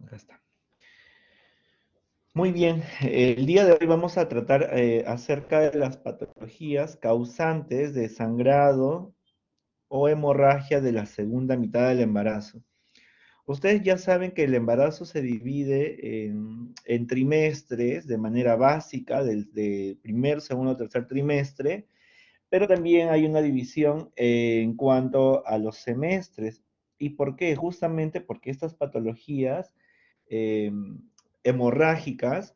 Acá está. Muy bien, el día de hoy vamos a tratar acerca de las patologías causantes de sangrado o hemorragia de la segunda mitad del embarazo. Ustedes ya saben que el embarazo se divide en trimestres de manera básica, de primer, segundo, tercer trimestre, pero también hay una división en cuanto a los semestres. ¿Y por qué? Justamente porque estas patologías eh, hemorrágicas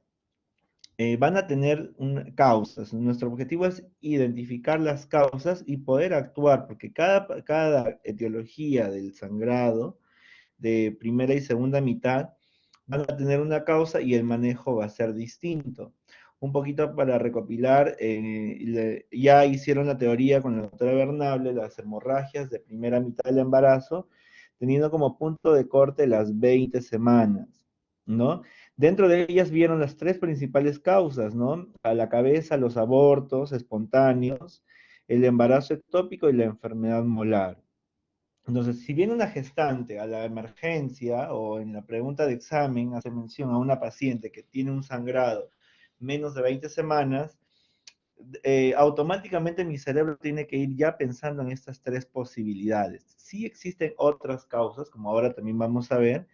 van a tener causas. Nuestro objetivo es identificar las causas y poder actuar, porque cada etiología del sangrado de primera y segunda mitad van a tener una causa y el manejo va a ser distinto. Un poquito para recopilar, ya hicieron la teoría con la doctora Bernable, las hemorragias de primera mitad del embarazo, teniendo como punto de corte las 20 semanas, ¿no? Dentro de ellas vieron las tres principales causas, ¿no? A la cabeza, los abortos espontáneos, el embarazo ectópico y la enfermedad molar. Entonces, si viene una gestante a la emergencia o en la pregunta de examen hace mención a una paciente que tiene un sangrado menos de 20 semanas, automáticamente mi cerebro tiene que ir ya pensando en estas tres posibilidades. Sí existen otras causas, como ahora también vamos a ver,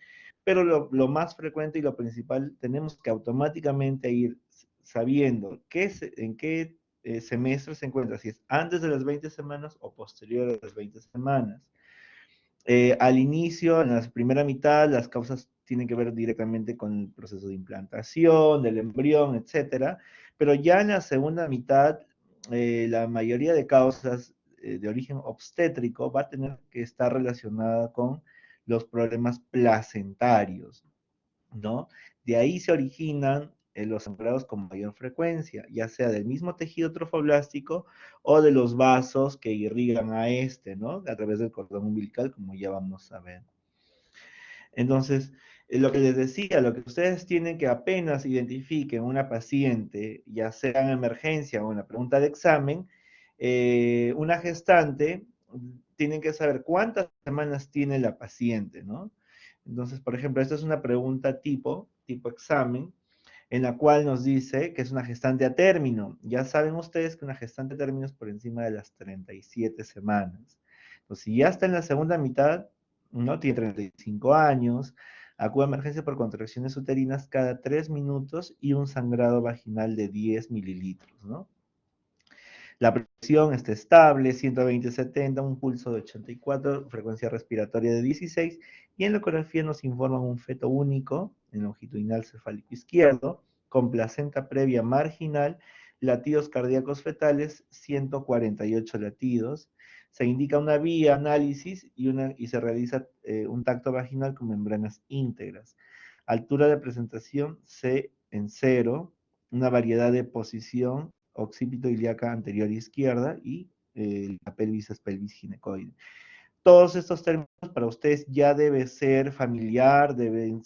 pero lo más frecuente y lo principal, tenemos que automáticamente ir sabiendo en qué semestre se encuentra, si es antes de las 20 semanas o posterior a las 20 semanas. Al inicio, en la primera mitad, las causas tienen que ver directamente con el proceso de implantación, del embrión, etcétera, pero ya en la segunda mitad, la mayoría de causas de origen obstétrico va a tener que estar relacionada con los problemas placentarios, ¿no? De ahí se originan los sangrados con mayor frecuencia, ya sea del mismo tejido trofoblástico o de los vasos que irrigan a este, ¿no? A través del cordón umbilical, como ya vamos a ver. Entonces, lo que les decía, lo que ustedes tienen que apenas identifiquen una paciente, ya sea en emergencia o en la pregunta de examen, una gestante, tienen que saber cuántas semanas tiene la paciente, ¿no? Entonces, por ejemplo, esta es una pregunta tipo examen, en la cual nos dice que es una gestante a término. Ya saben ustedes que una gestante a término es por encima de las 37 semanas. Entonces, si ya está en la segunda mitad, ¿no? Tiene 35 años, acude a emergencia por contracciones uterinas cada 3 minutos y un sangrado vaginal de 10 mililitros, ¿no? La presión está estable, 120/70, un pulso de 84, frecuencia respiratoria de 16, y en la ecografía nos informan un feto único, en longitudinal cefálico izquierdo, con placenta previa marginal, latidos cardíacos fetales, 148 latidos. Se indica una vía análisis y se realiza un tacto vaginal con membranas íntegras. Altura de presentación C en 0, una variedad de posición occipito ilíaca anterior izquierda y la pelvis es pelvis ginecoide. Todos estos términos para ustedes ya debe ser familiar, deben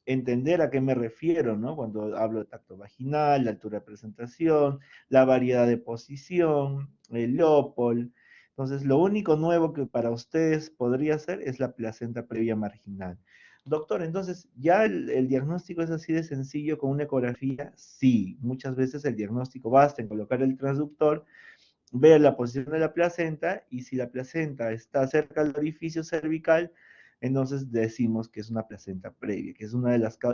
entender a qué me refiero, ¿no? Cuando hablo de tacto vaginal, la altura de presentación, la variedad de posición, el lópol. Entonces, lo único nuevo que para ustedes podría ser es la placenta previa marginal. Doctor, entonces, ¿ya el diagnóstico es así de sencillo con una ecografía? Sí, muchas veces el diagnóstico basta en colocar el transductor, ver la posición de la placenta y si la placenta está cerca del orificio cervical, entonces decimos que es una placenta previa, que es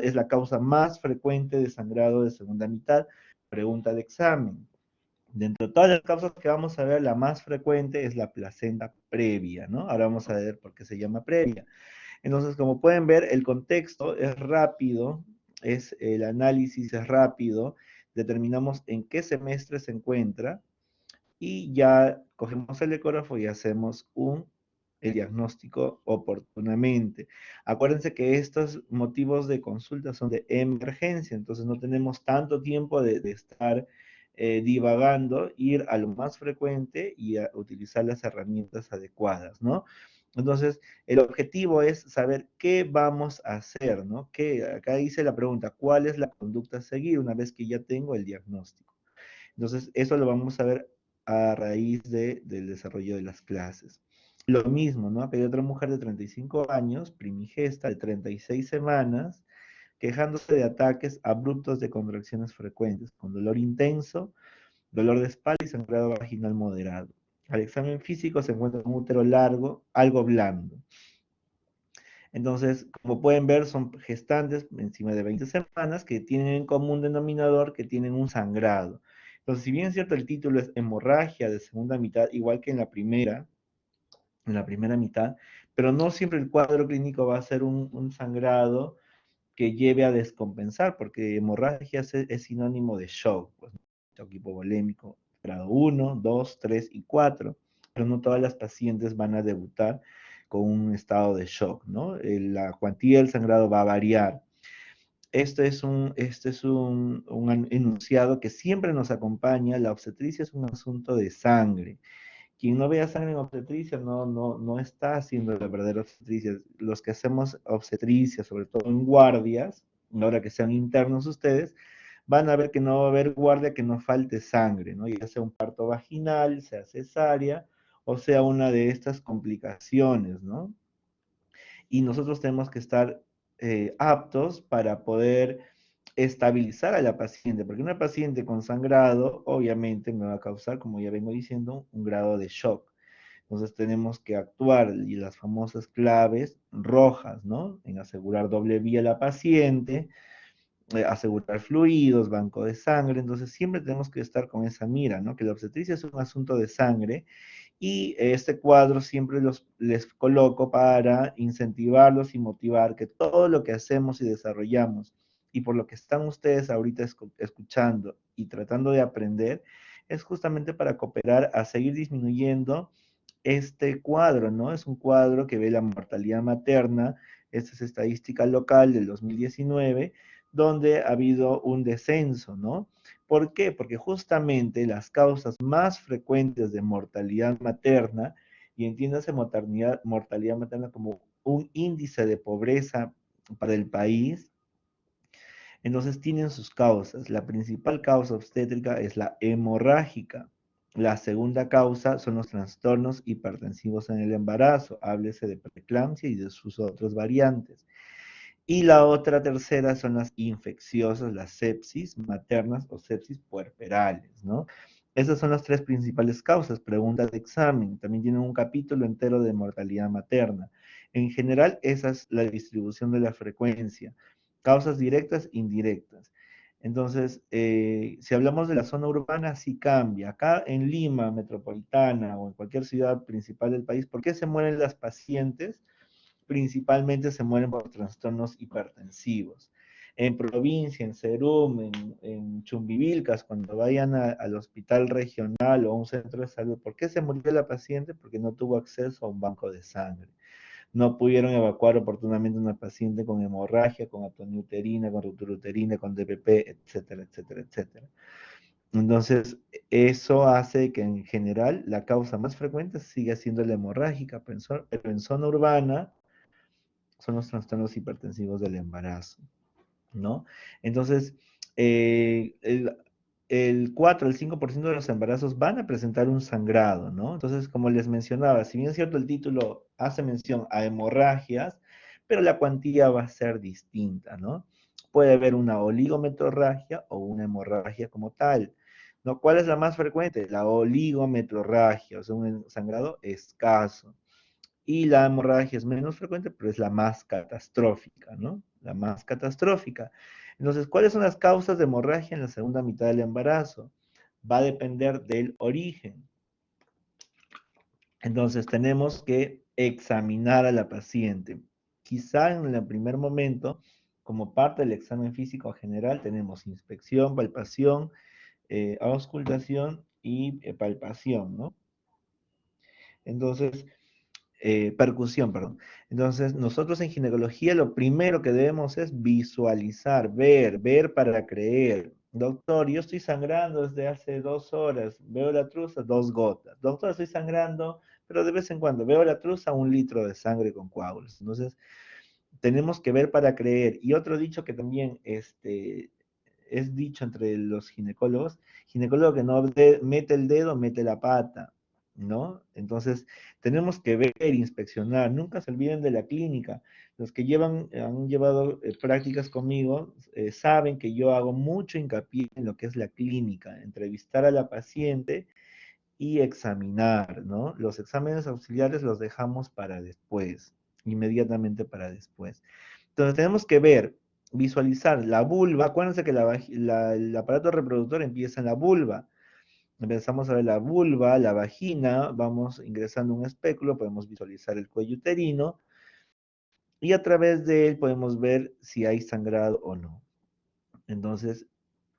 es la causa más frecuente de sangrado de segunda mitad. Pregunta de examen. Dentro de todas las causas que vamos a ver, la más frecuente es la placenta previa, ¿no? Ahora vamos a ver por qué se llama previa. Entonces, como pueden ver, el contexto es rápido, el análisis es rápido, determinamos en qué semestre se encuentra, y ya cogemos el ecógrafo y hacemos el diagnóstico oportunamente. Acuérdense que estos motivos de consulta son de emergencia, entonces no tenemos tanto tiempo de estar divagando, ir a lo más frecuente y a utilizar las herramientas adecuadas, ¿no? Entonces, el objetivo es saber qué vamos a hacer, ¿no? Acá dice la pregunta, ¿cuál es la conducta a seguir una vez que ya tengo el diagnóstico? Entonces, eso lo vamos a ver a raíz del desarrollo de las clases. Lo mismo, ¿no? Acá hay otra mujer de 35 años, primigesta, de 36 semanas, quejándose de ataques abruptos de contracciones frecuentes, con dolor intenso, dolor de espalda y sangrado vaginal moderado. Al examen físico se encuentra un útero largo, algo blando. Entonces, como pueden ver, son gestantes encima de 20 semanas que tienen en común denominador que tienen un sangrado. Entonces, si bien es cierto, el título es hemorragia de segunda mitad, igual que en la primera mitad, pero no siempre el cuadro clínico va a ser un sangrado que lleve a descompensar, porque hemorragia es sinónimo de shock, pues, shock hipovolémico, grado 1, 2, 3 y 4, pero no todas las pacientes van a debutar con un estado de shock, ¿no? La cuantía del sangrado va a variar. Este es un enunciado que siempre nos acompaña. La obstetricia es un asunto de sangre. Quien no vea sangre en obstetricia no está haciendo la verdadera obstetricia. Los que hacemos obstetricia, sobre todo en guardias, ahora que sean internos ustedes, van a ver que no va a haber guardia que no falte sangre, ¿no? Ya sea un parto vaginal, sea cesárea, o sea una de estas complicaciones, ¿no? Y nosotros tenemos que estar aptos para poder estabilizar a la paciente, porque una paciente con sangrado obviamente me va a causar, como ya vengo diciendo, un grado de shock. Entonces tenemos que actuar y las famosas claves rojas, ¿no? En asegurar doble vía a la paciente, asegurar fluidos, banco de sangre. Entonces siempre tenemos que estar con esa mira, ¿no? Que la obstetricia es un asunto de sangre y este cuadro siempre les coloco para incentivarlos y motivar que todo lo que hacemos y desarrollamos y por lo que están ustedes ahorita escuchando y tratando de aprender es justamente para cooperar a seguir disminuyendo este cuadro, ¿no? Es un cuadro que ve la mortalidad materna, esta es estadística local del 2019, donde ha habido un descenso, ¿no? ¿Por qué? Porque justamente las causas más frecuentes de mortalidad materna, y entiéndase mortalidad materna como un índice de pobreza para el país, entonces tienen sus causas. La principal causa obstétrica es la hemorrágica. La segunda causa son los trastornos hipertensivos en el embarazo, háblese de preeclampsia y de sus otras variantes. Y la otra tercera son las infecciosas, las sepsis maternas o sepsis puerperales, ¿no? Esas son las tres principales causas, pregunta de examen. También tienen un capítulo entero de mortalidad materna. En general, esa es la distribución de la frecuencia. Causas directas, indirectas. Entonces, si hablamos de la zona urbana, sí cambia. Acá en Lima, metropolitana o en cualquier ciudad principal del país, ¿por qué se mueren las pacientes? Principalmente se mueren por trastornos hipertensivos. En provincia, en Serum, en Chumbivilcas, cuando vayan al hospital regional o a un centro de salud, ¿por qué se murió la paciente? Porque no tuvo acceso a un banco de sangre. No pudieron evacuar oportunamente a una paciente con hemorragia, con atonía uterina, con ruptura uterina, con DPP, etcétera, etcétera, etcétera. Entonces, eso hace que en general la causa más frecuente siga siendo la hemorrágica, pero en zona urbana son los trastornos hipertensivos del embarazo, ¿no? Entonces, el 4 el 5% de los embarazos van a presentar un sangrado, ¿no? Entonces, como les mencionaba, si bien es cierto el título hace mención a hemorragias, pero la cuantía va a ser distinta, ¿no? Puede haber una oligometrorragia o una hemorragia como tal, ¿no? ¿Cuál es la más frecuente? La oligometrorragia, o sea, un sangrado escaso y la hemorragia es menos frecuente, pero es la más catastrófica, ¿no? La más catastrófica. Entonces, ¿cuáles son las causas de hemorragia en la segunda mitad del embarazo? Va a depender del origen. Entonces, tenemos que examinar a la paciente. Quizá en el primer momento, como parte del examen físico general, tenemos inspección, palpación, auscultación y palpación, ¿no? Entonces, percusión, perdón. Entonces, nosotros en ginecología lo primero que debemos es visualizar, ver para creer. Doctor, yo estoy sangrando desde hace 2 horas, veo la truza, 2 gotas. Doctor, estoy sangrando, pero de vez en cuando veo la truza, 1 litro de sangre con coágulos. Entonces, tenemos que ver para creer. Y otro dicho que también es dicho entre los ginecólogos, ginecólogo que no mete el dedo, mete la pata. ¿no? Entonces, tenemos que ver, inspeccionar, nunca se olviden de la clínica. Los que han llevado prácticas conmigo, saben que yo hago mucho hincapié en lo que es la clínica, entrevistar a la paciente y examinar, ¿no? Los exámenes auxiliares los dejamos para después, inmediatamente para después. Entonces tenemos que ver, visualizar la vulva. Acuérdense que el aparato reproductor empieza en la vulva. Empezamos a ver la vulva, la vagina, vamos ingresando un espéculo, podemos visualizar el cuello uterino y a través de él podemos ver si hay sangrado o no. Entonces,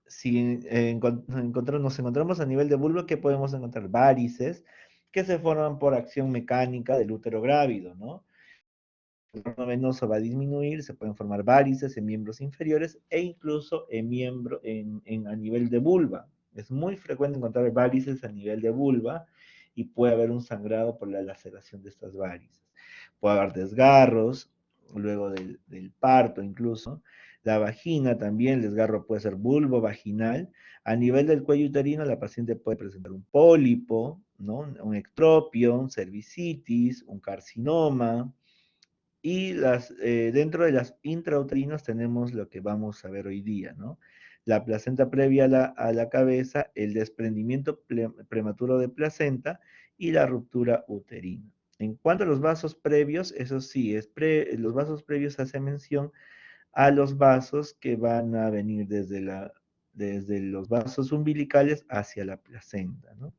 si nos encontramos a nivel de vulva, ¿qué podemos encontrar? Varices que se forman por acción mecánica del útero grávido, ¿no? El torno venoso va a disminuir, se pueden formar varices en miembros inferiores e incluso a nivel de vulva. Es muy frecuente encontrar varices a nivel de vulva y puede haber un sangrado por la laceración de estas varices. Puede haber desgarros luego del parto incluso. La vagina también, el desgarro puede ser vulvo vaginal. A nivel del cuello uterino, la paciente puede presentar un pólipo, ¿no? Un ectropio, un cervicitis, un carcinoma, y dentro de las intrauterinas tenemos lo que vamos a ver hoy día, ¿no? La placenta previa a la cabeza, el desprendimiento prematuro de placenta y la ruptura uterina. En cuanto a los vasos previos, eso sí, los vasos previos hace mención a los vasos que van a venir desde los vasos umbilicales hacia la placenta, ¿no?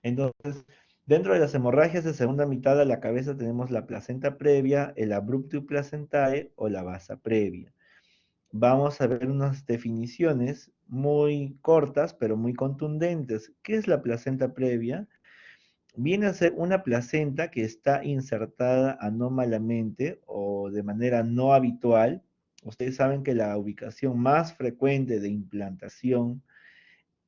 Entonces, dentro de las hemorragias de segunda mitad de la cabeza tenemos la placenta previa, el abrupto placentae o la vasa previa. Vamos a ver unas definiciones muy cortas, pero muy contundentes. ¿Qué es la placenta previa? Viene a ser una placenta que está insertada anómalamente o de manera no habitual. Ustedes saben que la ubicación más frecuente de implantación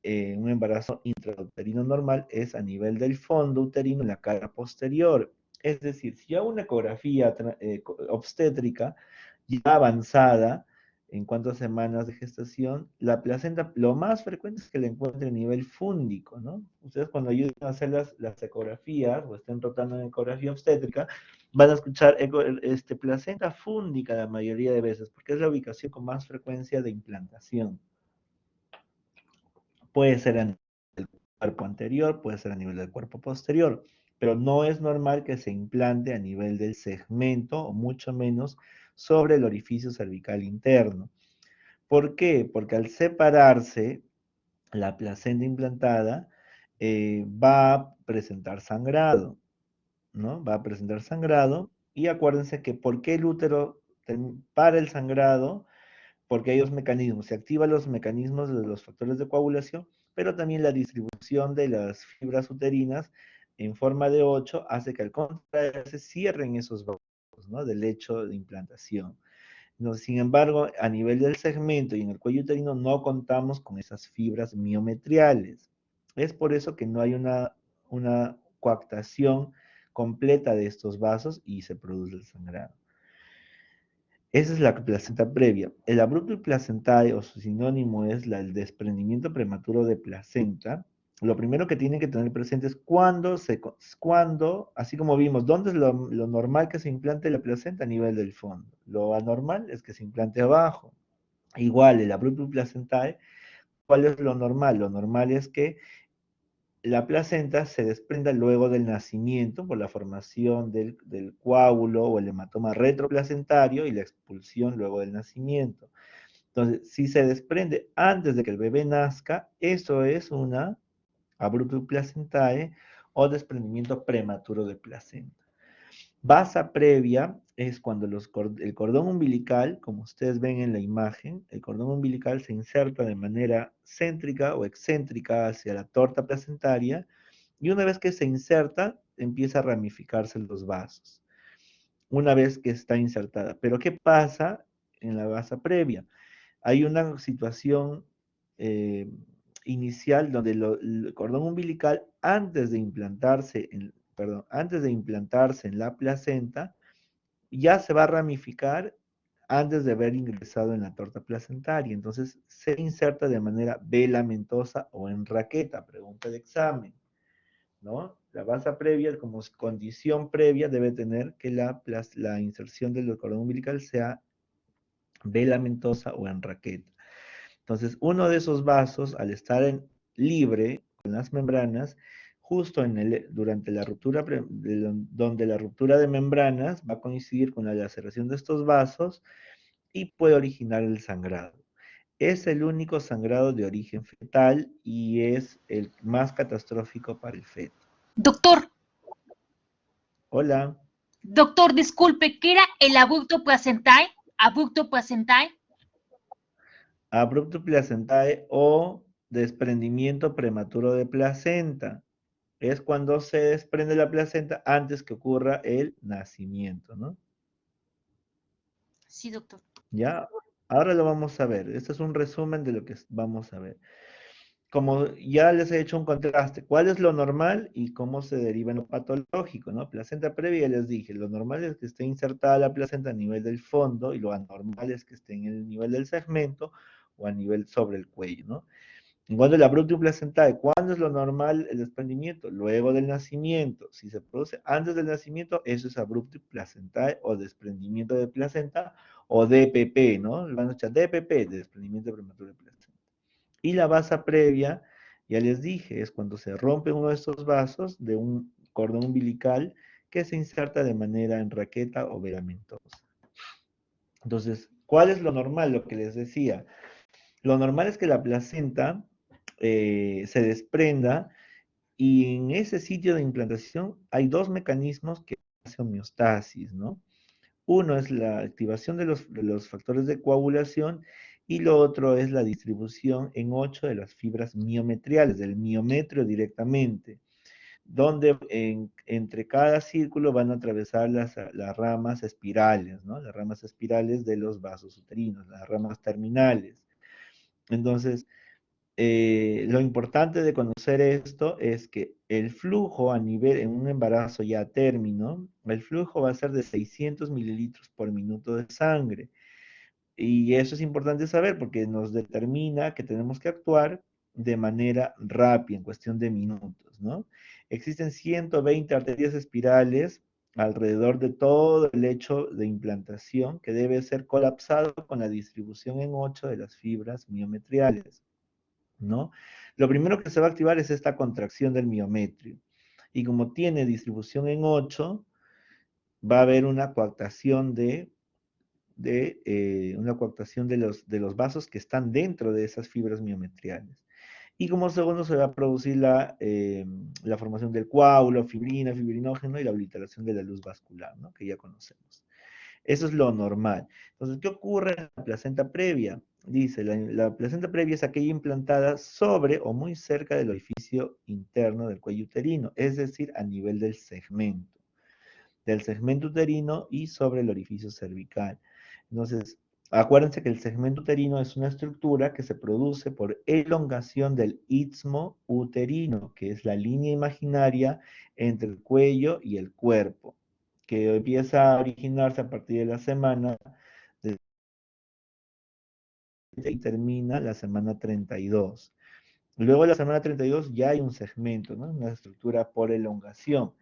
un embarazo intrauterino normal es a nivel del fondo uterino en la cara posterior. Es decir, si hago una ecografía obstétrica ya avanzada, en cuanto a semanas de gestación, la placenta lo más frecuente es que la encuentre a nivel fúndico, ¿no? Ustedes cuando ayuden a hacer las ecografías o estén rotando en ecografía obstétrica, van a escuchar placenta fúndica la mayoría de veces, porque es la ubicación con más frecuencia de implantación. Puede ser a nivel del cuerpo anterior, puede ser a nivel del cuerpo posterior, pero no es normal que se implante a nivel del segmento o mucho menos sobre el orificio cervical interno. ¿Por qué? Porque al separarse la placenta implantada va a presentar sangrado, ¿no? Va a presentar sangrado y acuérdense que ¿por qué el útero para el sangrado? Porque hay dos mecanismos, se activan los mecanismos de los factores de coagulación, pero también la distribución de las fibras uterinas en forma de 8 hace que al contraerse cierren esos vasos, ¿no? Del lecho de implantación. No, sin embargo, a nivel del segmento y en el cuello uterino no contamos con esas fibras miometriales. Es por eso que no hay una coactación completa de estos vasos y se produce el sangrado. Esa es la placenta previa. El abrupto placentae o su sinónimo es el desprendimiento prematuro de placenta. Lo primero que tienen que tener presente es cuando, así como vimos, ¿dónde es lo normal que se implante la placenta? A nivel del fondo. Lo anormal es que se implante abajo. Igual, el abrupto placentae, ¿cuál es lo normal? Lo normal es que la placenta se desprenda luego del nacimiento por la formación del coágulo o el hematoma retroplacentario y la expulsión luego del nacimiento. Entonces, si se desprende antes de que el bebé nazca, eso es una abrupto placentae o desprendimiento prematuro de placenta. Basa previa es cuando el cordón umbilical, como ustedes ven en la imagen, el cordón umbilical se inserta de manera céntrica o excéntrica hacia la torta placentaria y una vez que se inserta, empieza a ramificarse los vasos. Una vez que está insertada. Pero ¿qué pasa en la basa previa? Hay una situación eh, inicial donde el cordón umbilical, antes de implantarse en la placenta, ya se va a ramificar antes de haber ingresado en la torta placentaria. Entonces, se inserta de manera velamentosa o en raqueta, pregunta de examen. ¿no? La basa previa, como condición previa, debe tener que la inserción del cordón umbilical sea velamentosa o en raqueta. Entonces, uno de esos vasos, al estar libre con las membranas, justo durante la ruptura, donde la ruptura de membranas va a coincidir con la laceración de estos vasos y puede originar el sangrado. Es el único sangrado de origen fetal y es el más catastrófico para el feto. Doctor, Hola, doctor, disculpe, ¿qué era el abrupto placentae? Abrupto placentae. abrupto placentae o desprendimiento prematuro de placenta. Es cuando se desprende la placenta antes que ocurra el nacimiento, ¿no? Sí, doctor. Ya, ahora lo vamos a ver. Este es un resumen de lo que vamos a ver. Como ya les he hecho un contraste, ¿cuál es lo normal y cómo se deriva en lo patológico, ¿no? Placenta previa, ya les dije, lo normal es que esté insertada la placenta a nivel del fondo y lo anormal es que esté en el nivel del segmento o a nivel sobre el cuello, ¿no? En cuanto al abrupto placentae, ¿cuándo es lo normal el desprendimiento? Luego del nacimiento. Si se produce antes del nacimiento, eso es abrupto placentae o desprendimiento de placenta o DPP, ¿no? Lo van a echar DPP, de desprendimiento prematuro de placenta. Y la basa previa, ya les dije, es cuando se rompe uno de estos vasos de un cordón umbilical que se inserta de manera en raqueta o velamentosa. Entonces, ¿cuál es lo normal? Lo que les decía. Lo normal es que la placenta se desprenda y en ese sitio de implantación hay dos mecanismos que hacen homeostasis, ¿no? Uno es la activación de los factores de coagulación y lo otro es la distribución en 8 de las fibras miometriales, del miometrio directamente, donde entre cada círculo van a atravesar las ramas espirales, ¿no? Las ramas espirales de los vasos uterinos, las ramas terminales. Entonces, lo importante de conocer esto es que el flujo a nivel, en un embarazo ya a término, el flujo va a ser de 600 mililitros por minuto de sangre. Y eso es importante saber porque nos determina que tenemos que actuar de manera rápida, en cuestión de minutos, ¿no? Existen 120 arterias espirales alrededor de todo el lecho de implantación que debe ser colapsado con la distribución en 8 de las fibras miometriales, ¿no? Lo primero que se va a activar es esta contracción del miometrio. Y como tiene distribución en 8, va a haber una coactación una coactación de los vasos que están dentro de esas fibras miometriales. Y como segundo se va a producir la formación del coágulo, fibrina, fibrinógeno y la obliteración de la luz vascular, ¿no? Que ya conocemos. Eso es lo normal. Entonces, ¿qué ocurre en la placenta previa? Dice, la placenta previa es aquella implantada sobre o muy cerca del orificio interno del cuello uterino, es decir, a nivel del segmento uterino y sobre el orificio cervical. Entonces, acuérdense que el segmento uterino es una estructura que se produce por elongación del istmo uterino, que es la línea imaginaria entre el cuello y el cuerpo, que empieza a originarse a partir de la semana y termina la semana 32. Luego de la semana 32 ya hay un segmento, ¿no? Una estructura por elongación.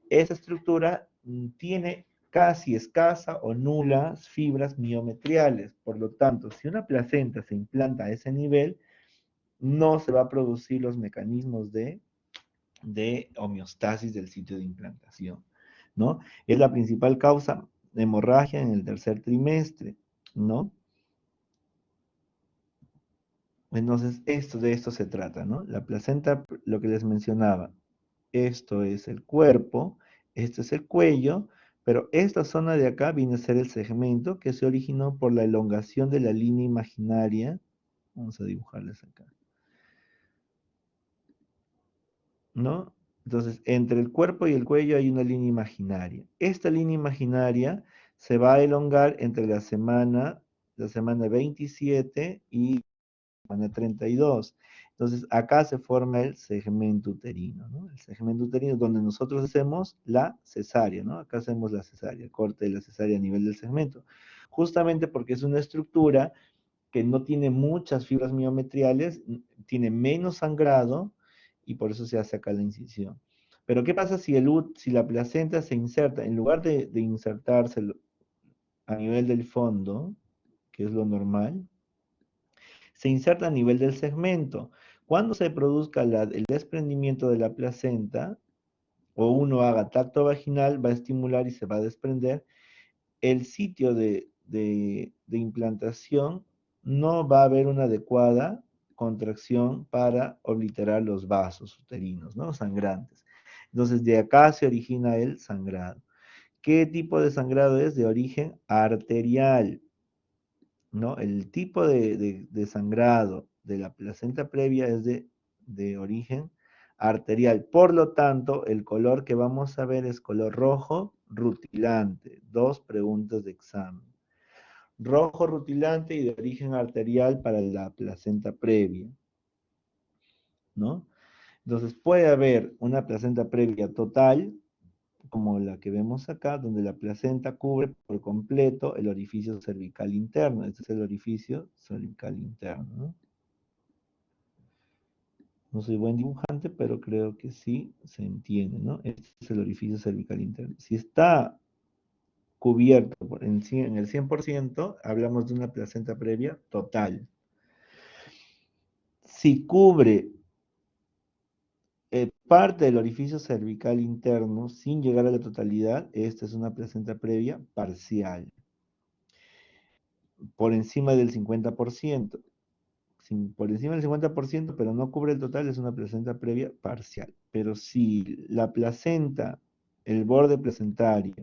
Esa estructura tiene casi escasa o nulas fibras miometriales. Por lo tanto, si una placenta se implanta a ese nivel, no se va a producir los mecanismos de homeostasis del sitio de implantación, ¿no? Es la principal causa de hemorragia en el tercer trimestre, ¿no? Entonces, de esto se trata, ¿no? La placenta, lo que les mencionaba, esto es el cuerpo, este es el cuello, pero esta zona de acá viene a ser el segmento que se originó por la elongación de la línea imaginaria. Vamos a dibujarles acá, ¿no? Entonces, entre el cuerpo y el cuello hay una línea imaginaria. Esta línea imaginaria se va a elongar entre la semana 27 y semana 32. Entonces, acá se forma el segmento uterino, ¿no? El segmento uterino donde nosotros hacemos la cesárea, ¿no? Acá hacemos la cesárea, el corte de la cesárea a nivel del segmento. Justamente porque es una estructura que no tiene muchas fibras miometriales, tiene menos sangrado y por eso se hace acá la incisión. Pero ¿qué pasa si, si la placenta se inserta, en lugar de insertarse a nivel del fondo, que es lo normal, se inserta a nivel del segmento? Cuando se produzca el desprendimiento de la placenta, o uno haga tacto vaginal, va a estimular y se va a desprender, el sitio de implantación no va a haber una adecuada contracción para obliterar los vasos uterinos, ¿no? Sangrantes. Entonces, de acá se origina el sangrado. ¿Qué tipo de sangrado es? De origen arterial, ¿no? El tipo de sangrado de la placenta previa es de origen arterial. Por lo tanto, el color que vamos a ver es color rojo rutilante. Dos preguntas de examen. Rojo rutilante y de origen arterial para la placenta previa, ¿no? Entonces puede haber una placenta previa total, como la que vemos acá, donde la placenta cubre por completo el orificio cervical interno. Este es el orificio cervical interno, ¿no? No soy buen dibujante, pero creo que sí se entiende, ¿no? Este es el orificio cervical interno. Si está cubierto en el 100%, hablamos de una placenta previa total. Si cubre parte del orificio cervical interno sin llegar a la totalidad, esta es una placenta previa parcial. Por encima del 50%. Por encima del 50%, pero no cubre el total, es una placenta previa parcial. Pero si la placenta, el borde placentario,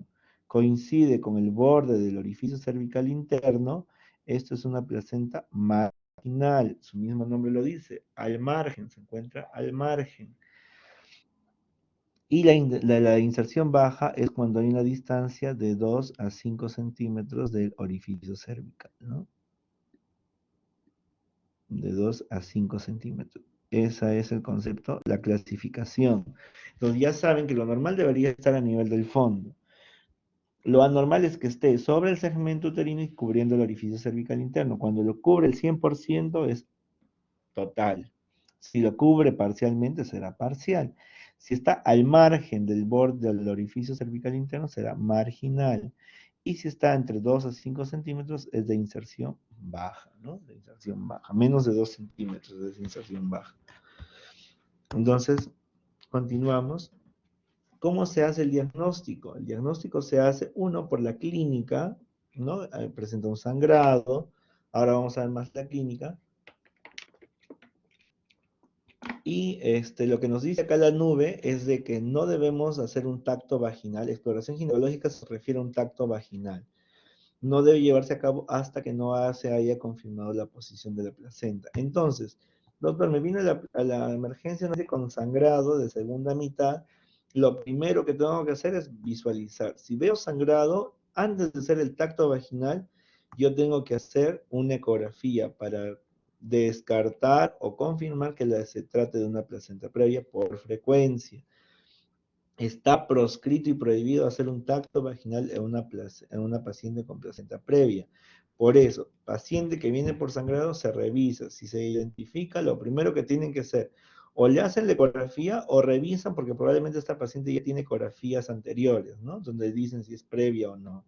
coincide con el borde del orificio cervical interno, esto es una placenta marginal. Su mismo nombre lo dice, al margen, se encuentra al margen. Y la inserción baja es cuando hay una distancia de 2 a 5 centímetros del orificio cervical, ¿no? De 2 a 5 centímetros. Ese es el concepto, la clasificación. Entonces ya saben que lo normal debería estar a nivel del fondo. Lo anormal es que esté sobre el segmento uterino y cubriendo el orificio cervical interno. Cuando lo cubre el 100% es total. Si lo cubre parcialmente será parcial. Si está al margen del borde del orificio cervical interno será marginal. Y si está entre 2 a 5 centímetros es de inserción baja, ¿no? De inserción baja. Menos de 2 centímetros es de inserción baja. Entonces, continuamos. ¿Cómo se hace el diagnóstico? El diagnóstico se hace, uno, por la clínica, ¿no? Presenta un sangrado. Ahora vamos a ver más la clínica. Y lo que nos dice acá la nube es de que no debemos hacer un tacto vaginal. Exploración ginecológica se refiere a un tacto vaginal. No debe llevarse a cabo hasta que no se haya confirmado la posición de la placenta. Entonces, doctor, me vine a la emergencia con sangrado de segunda mitad. Lo primero que tengo que hacer es visualizar. Si veo sangrado, antes de hacer el tacto vaginal, yo tengo que hacer una ecografía para descartar o confirmar que se trate de una placenta previa por frecuencia. Está proscrito y prohibido hacer un tacto vaginal en una paciente con placenta previa. Por eso, paciente que viene por sangrado se revisa. Si se identifica, lo primero que tienen que hacer, o le hacen la ecografía o revisan, porque probablemente esta paciente ya tiene ecografías anteriores, ¿no? Donde dicen si es previa o no.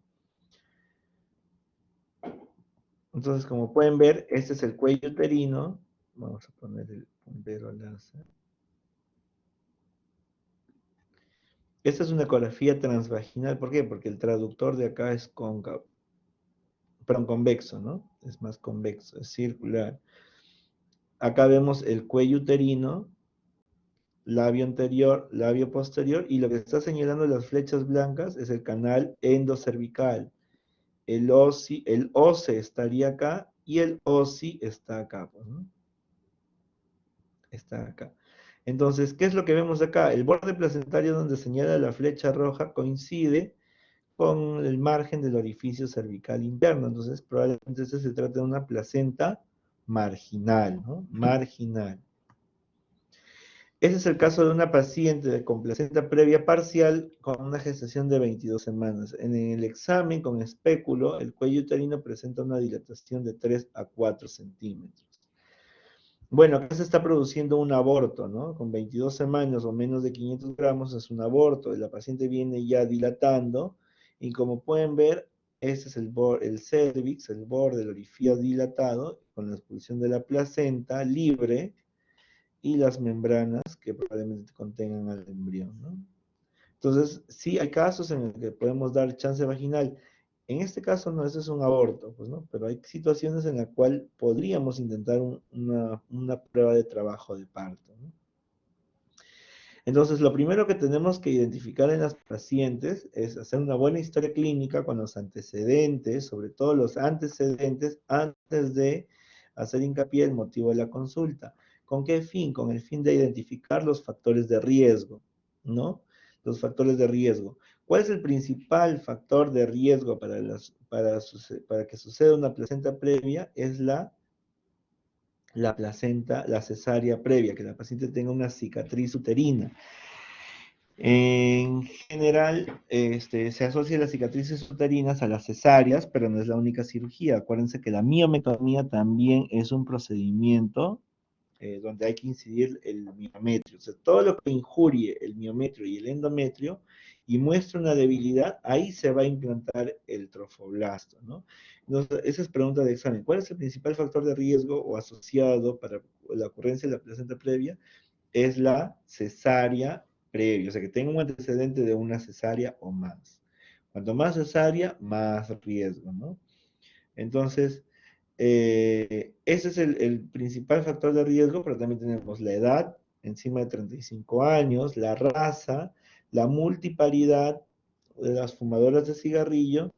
Entonces, como pueden ver, este es el cuello uterino. Vamos a poner el puntero láser. Esta es una ecografía transvaginal. ¿Por qué? Porque el traductor de acá es cóncavo. Perdón, convexo, ¿no? Es más convexo, es circular. Acá vemos el cuello uterino, labio anterior, labio posterior, y lo que está señalando las flechas blancas es el canal endocervical. El OCE estaría acá y el OSI está acá, ¿no? Está acá. Entonces, ¿qué es lo que vemos acá? El borde placentario donde señala la flecha roja coincide con el margen del orificio cervical interno. Entonces, probablemente se trata de una placenta marginal, ¿no? Marginal. Ese es el caso de una paciente con placenta previa parcial con una gestación de 22 semanas. En el examen con espéculo, el cuello uterino presenta una dilatación de 3 a 4 centímetros. Bueno, acá se está produciendo un aborto, ¿no? Con 22 semanas o menos de 500 gramos es un aborto. La paciente viene ya dilatando y como pueden ver, este es el cervix, el borde del orificio dilatado, con la expulsión de la placenta libre y las membranas que probablemente contengan al embrión, ¿no? Entonces, sí hay casos en los que podemos dar chance vaginal. En este caso, no, eso es un aborto, pues, ¿no? Pero hay situaciones en las cuales podríamos intentar una prueba de trabajo de parto, ¿no? Entonces, lo primero que tenemos que identificar en las pacientes es hacer una buena historia clínica con los antecedentes, sobre todo los antecedentes, antes de hacer hincapié en el motivo de la consulta. ¿Con qué fin? Con el fin de identificar los factores de riesgo, ¿no? Los factores de riesgo. ¿Cuál es el principal factor de riesgo para que suceda una placenta previa? Es la placenta, la cesárea previa, que la paciente tenga una cicatriz uterina. En general, se asocia las cicatrices uterinas a las cesáreas, pero no es la única cirugía. Acuérdense que la miomectomía también es un procedimiento donde hay que incidir el miometrio. O sea, todo lo que injurie el miometrio y el endometrio y muestra una debilidad, ahí se va a implantar el trofoblasto, ¿no? Entonces, esa es pregunta de examen. ¿Cuál es el principal factor de riesgo o asociado para la ocurrencia de la placenta previa? Es la cesárea previa, o sea, que tenga un antecedente de una cesárea o más. Cuanto más cesárea, más riesgo, ¿no? Entonces, ese es el principal factor de riesgo, pero también tenemos la edad, encima de 35 años, la raza, la multiparidad de las fumadoras de cigarrillo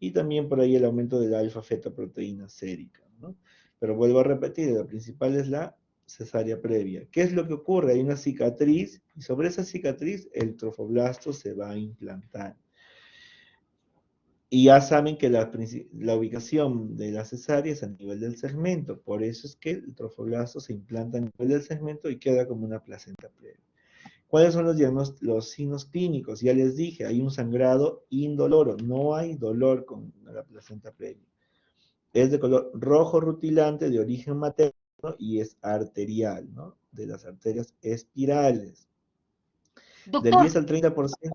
y también por ahí el aumento de la alfa-fetoproteína sérica, ¿no? Pero vuelvo a repetir, la principal es la cesárea previa. ¿Qué es lo que ocurre? Hay una cicatriz y sobre esa cicatriz el trofoblasto se va a implantar. Y ya saben que la ubicación de la cesárea es a nivel del segmento, por eso es que el trofoblasto se implanta a nivel del segmento y queda como una placenta previa. ¿Cuáles son los signos clínicos? Ya les dije, hay un sangrado indoloro, no hay dolor con la placenta previa. Es de color rojo rutilante, de origen materno y es arterial, ¿no? De las arterias espirales. Del Doctor, 10 al 30%.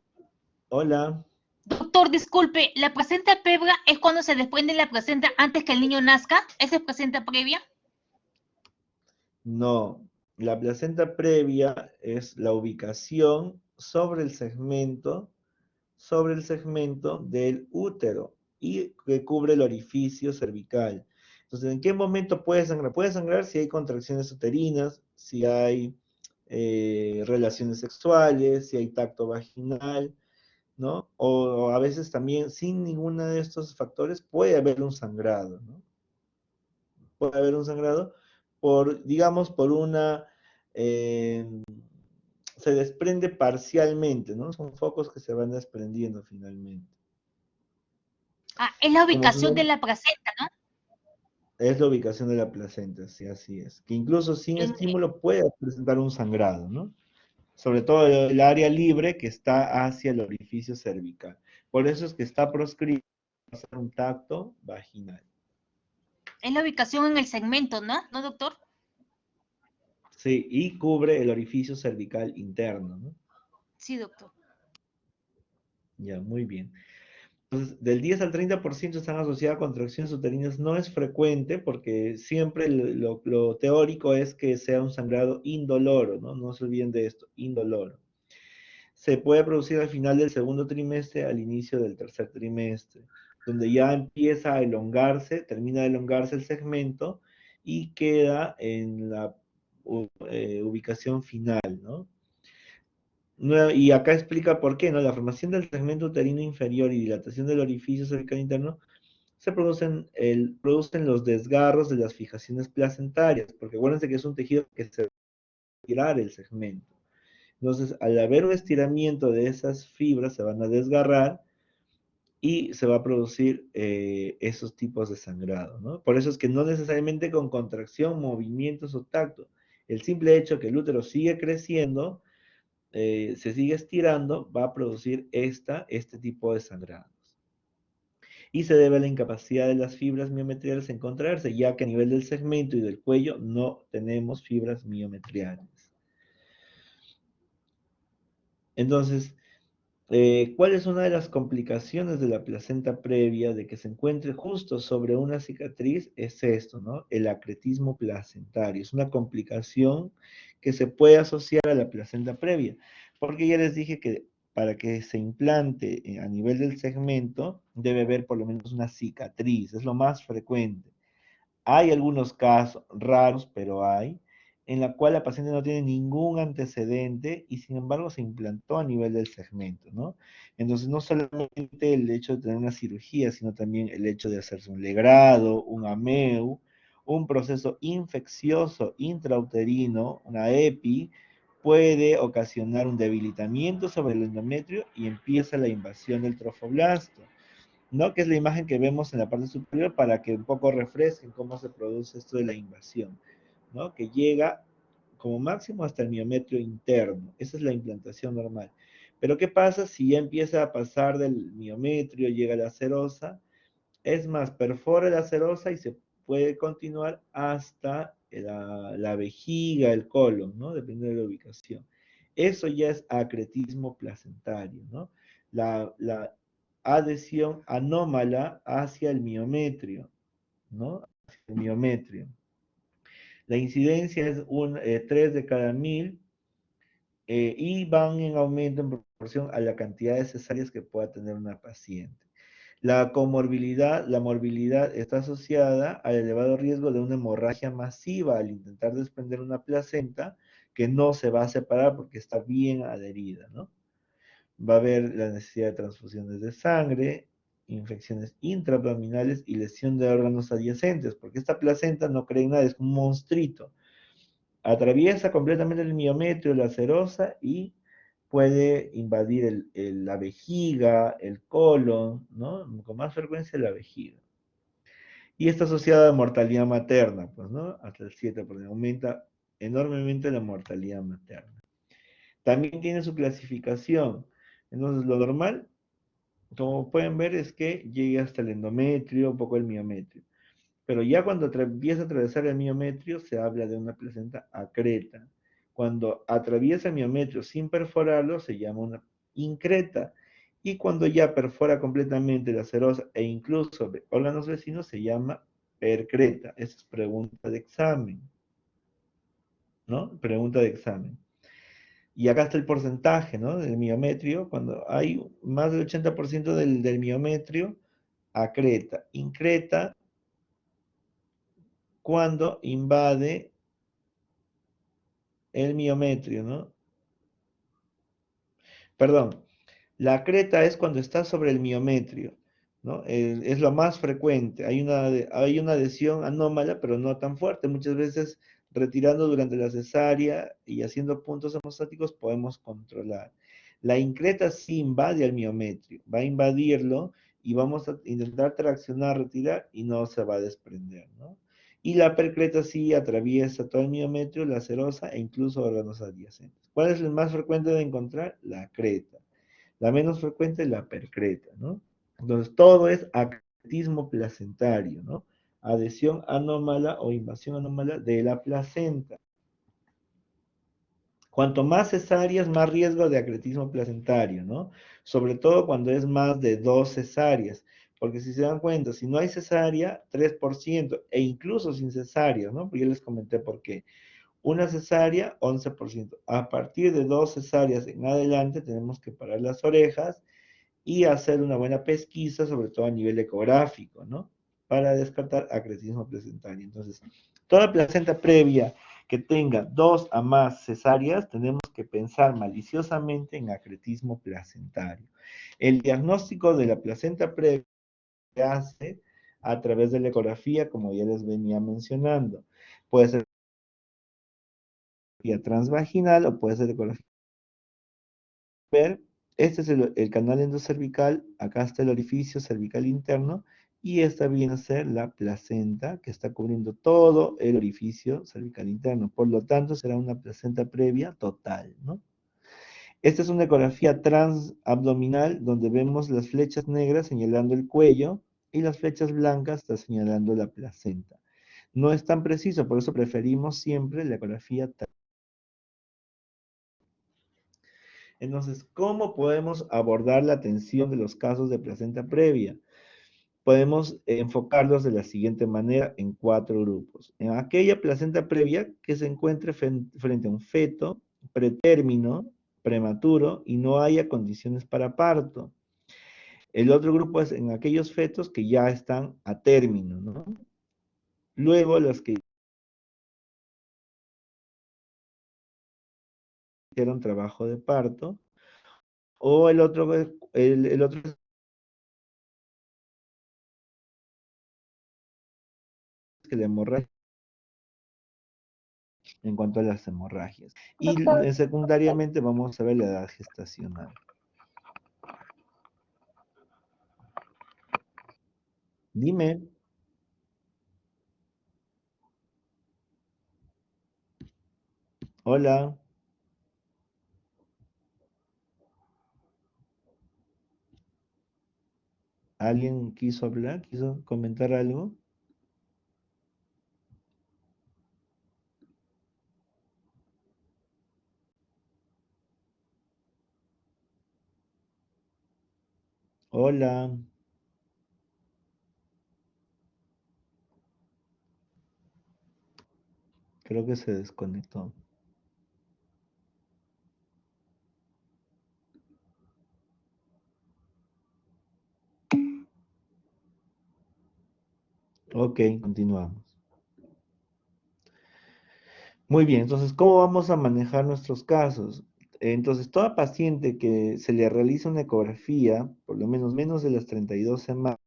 Hola. doctor, disculpe, ¿la placenta previa es cuando se desprende la placenta antes que el niño nazca? ¿Esa es placenta previa? No, la placenta previa es la ubicación sobre el segmento del útero y que cubre el orificio cervical. Entonces, ¿en qué momento puede sangrar? Puede sangrar si hay contracciones uterinas, si hay relaciones sexuales, si hay tacto vaginal, ¿no? O a veces también sin ninguno de estos factores puede haber un sangrado, ¿no? Puede haber un sangrado por, digamos, por una, eh, se desprende parcialmente, ¿no? Son focos que se van desprendiendo finalmente. Ah, es la Como su ubicación de nombre, la placenta, ¿no? es la ubicación de la placenta, sí, así es. Que incluso sin En- estímulo puede presentar un sangrado, ¿no? Sobre todo el área libre que está hacia el orificio cervical. Por eso es que está proscrito hacer un tacto vaginal. es la ubicación en el segmento, ¿no? ¿No, doctor? Sí, y cubre el orificio cervical interno, ¿no? Sí, doctor. Ya, muy bien. Entonces, del 10 al 30% están asociadas a contracciones uterinas. No es frecuente porque siempre lo teórico es que sea un sangrado indoloro, ¿no? No se olviden de esto, indoloro. Se puede producir al final del segundo trimestre, al inicio del tercer trimestre, donde ya empieza a elongarse, termina de elongarse el segmento y queda en la ubicación final, ¿no? Y acá explica por qué, ¿no? La formación del segmento uterino inferior y dilatación del orificio cervical interno producen los desgarros de las fijaciones placentarias, porque acuérdense que es un tejido que se va a estirar el segmento. Entonces, al haber un estiramiento de esas fibras, se van a desgarrar y se va a producir esos tipos de sangrado, ¿no? Por eso es que no necesariamente con contracción, movimientos o tacto. El simple hecho que el útero sigue creciendo, se sigue estirando, va a producir este tipo de sangrados. y se debe a la incapacidad de las fibras miometriales en contraerse, ya que a nivel del segmento y del cuello no tenemos fibras miometriales. Entonces, ¿cuál es una de las complicaciones de la placenta previa de que se encuentre justo sobre una cicatriz? Es esto, ¿no? El acretismo placentario. Es una complicación que se puede asociar a la placenta previa, porque ya les dije que para que se implante a nivel del segmento debe haber por lo menos una cicatriz, es lo más frecuente. Hay algunos casos raros, pero hay, en la cual la paciente no tiene ningún antecedente y sin embargo se implantó a nivel del segmento, ¿no? Entonces no solamente el hecho de tener una cirugía, sino también el hecho de hacerse un legrado, un AMEU, un proceso infeccioso intrauterino, una EPI, puede ocasionar un debilitamiento sobre el endometrio y empieza la invasión del trofoblasto. ¿No? Que es la imagen que vemos en la parte superior para que un poco refresquen cómo se produce esto de la invasión, ¿no? Que llega como máximo hasta el miometrio interno. Esa es la implantación normal. Pero ¿qué pasa si ya empieza a pasar del miometrio, llega a la serosa? Es más, perfora la serosa y se puede continuar hasta la vejiga, el colon, ¿no? Dependiendo de la ubicación. Eso ya es acretismo placentario, ¿no? La adhesión anómala hacia el miometrio, ¿no? Hacia el miometrio. La incidencia es 3 de cada 1000 y van en aumento en proporción a la cantidad de cesáreas que pueda tener una paciente. La comorbilidad, la morbilidad está asociada al elevado riesgo de una hemorragia masiva al intentar desprender una placenta que no se va a separar porque está bien adherida, ¿no? Va a haber la necesidad de transfusiones de sangre, infecciones intraabdominales y lesión de órganos adyacentes, porque esta placenta no cree en nada, es un monstruito. Atraviesa completamente el miometrio, la serosa y puede invadir la vejiga, el colon, ¿no? Con más frecuencia la vejiga. Y está asociada a mortalidad materna, pues, ¿no? Hasta el 7%. Aumenta enormemente la mortalidad materna. También tiene su clasificación. Entonces, lo normal, como pueden ver, es que llegue hasta el endometrio, un poco el miometrio. Pero ya cuando empieza a atravesar el miometrio, se habla de una placenta acreta. Cuando atraviesa el miometrio sin perforarlo, se llama una increta. Y cuando ya perfora completamente la serosa e incluso órganos vecinos, se llama percreta. Esa es pregunta de examen, ¿no? Pregunta de examen. Y acá está el porcentaje, ¿no? Del miometrio. Cuando hay más del 80% del miometrio, acreta. Increta cuando invade el miometrio, ¿no? Perdón, la creta es cuando está sobre el miometrio, ¿no? Es lo más frecuente. Hay una adhesión anómala, pero no tan fuerte. Muchas veces retirando durante la cesárea y haciendo puntos hemostáticos podemos controlar. La increta sí invade al miometrio, va a invadirlo y vamos a intentar traccionar, retirar y no se va a desprender, ¿no? Y la percreta sí atraviesa todo el miometrio, la serosa e incluso órganos adyacentes. ¿Cuál es el más frecuente de encontrar? La creta. La menos frecuente, la percreta, ¿no? Entonces, todo es acretismo placentario, ¿no? Adhesión anómala o invasión anómala de la placenta. Cuanto más cesáreas, más riesgo de acretismo placentario, ¿no? Sobre todo cuando es más de 2 cesáreas, porque si se dan cuenta, si no hay cesárea, 3%, e incluso sin cesárea, ¿no? Porque yo les comenté por qué. Una cesárea, 11%. A partir de 2 cesáreas en adelante, tenemos que parar las orejas y hacer una buena pesquisa, sobre todo a nivel ecográfico, ¿no? Para descartar acretismo placentario. Entonces, toda placenta previa que tenga 2 a más cesáreas, tenemos que pensar maliciosamente en acretismo placentario. El diagnóstico de la placenta previa se hace a través de la ecografía, como ya les venía mencionando. Puede ser ecografía transvaginal o puede ser ecografía ver, este es el canal endocervical, acá está el orificio cervical interno, y esta viene a ser la placenta que está cubriendo todo el orificio cervical interno. Por lo tanto, será una placenta previa total, ¿no? Esta es una ecografía transabdominal donde vemos las flechas negras señalando el cuello y las flechas blancas está señalando la placenta. No es tan preciso, por eso preferimos siempre la ecografía. Entonces, ¿cómo podemos abordar la atención de los casos de placenta previa? Podemos enfocarlos de la siguiente manera en 4 grupos. En aquella placenta previa que se encuentre frente a un feto pretérmino, prematuro y no haya condiciones para parto. El otro grupo es en aquellos fetos que ya están a término, ¿no? Luego los que hicieron trabajo de parto, o el otro es que la hemorragia en cuanto a las hemorragias. Y secundariamente vamos a ver la edad gestacional. Dime. Hola. ¿Alguien quiso hablar? ¿Quiso comentar algo? Hola. Creo que se desconectó. Ok, continuamos. Muy bien, entonces, ¿cómo vamos a manejar nuestros casos? Entonces, toda paciente que se le realice una ecografía, por lo menos de las 32 semanas,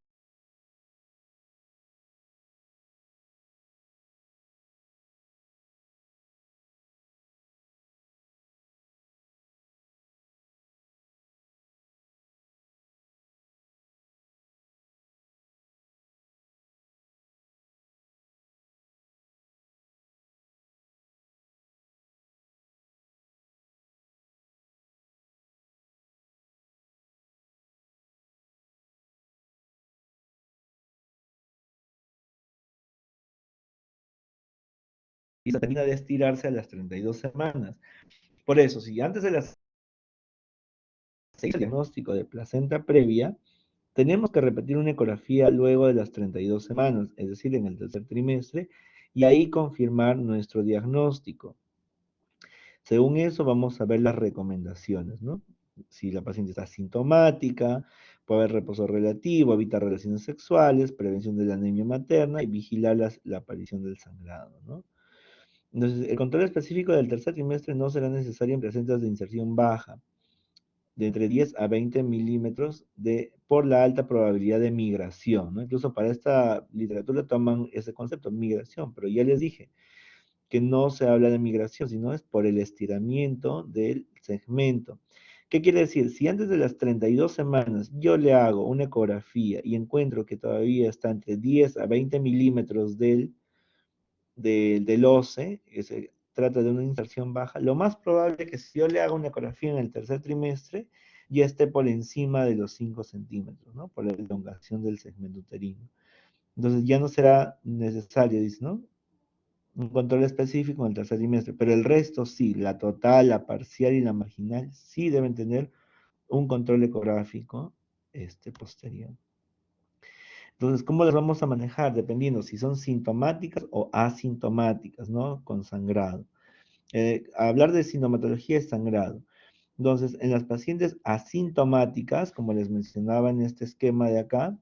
y se termina de estirarse a las 32 semanas. Por eso, si antes de las 6 el diagnóstico de placenta previa, tenemos que repetir una ecografía luego de las 32 semanas, es decir, en el tercer trimestre, y ahí confirmar nuestro diagnóstico. Según eso, vamos a ver las recomendaciones, ¿no? Si la paciente está asintomática, puede haber reposo relativo, evitar relaciones sexuales, prevención de la anemia materna y vigilar la aparición del sangrado, ¿no? Entonces, el control específico del tercer trimestre no será necesario en placentas de inserción baja, de entre 10 a 20 milímetros por la alta probabilidad de migración, ¿no? Incluso para esta literatura toman ese concepto, migración, pero ya les dije que no se habla de migración, sino es por el estiramiento del segmento. ¿Qué quiere decir? Si antes de las 32 semanas yo le hago una ecografía y encuentro que todavía está entre 10 a 20 milímetros del OCE, que se trata de una inserción baja, lo más probable es que si yo le haga una ecografía en el tercer trimestre, ya esté por encima de los 5 centímetros, ¿no? Por la elongación del segmento uterino. Entonces ya no será necesario, dice, ¿no? Un control específico en el tercer trimestre, pero el resto sí, la total, la parcial y la marginal sí deben tener un control ecográfico posterior. Entonces, ¿cómo las vamos a manejar? Dependiendo si son sintomáticas o asintomáticas, ¿no? Con sangrado. Hablar de sintomatología es sangrado. Entonces, en las pacientes asintomáticas, como les mencionaba en este esquema de acá,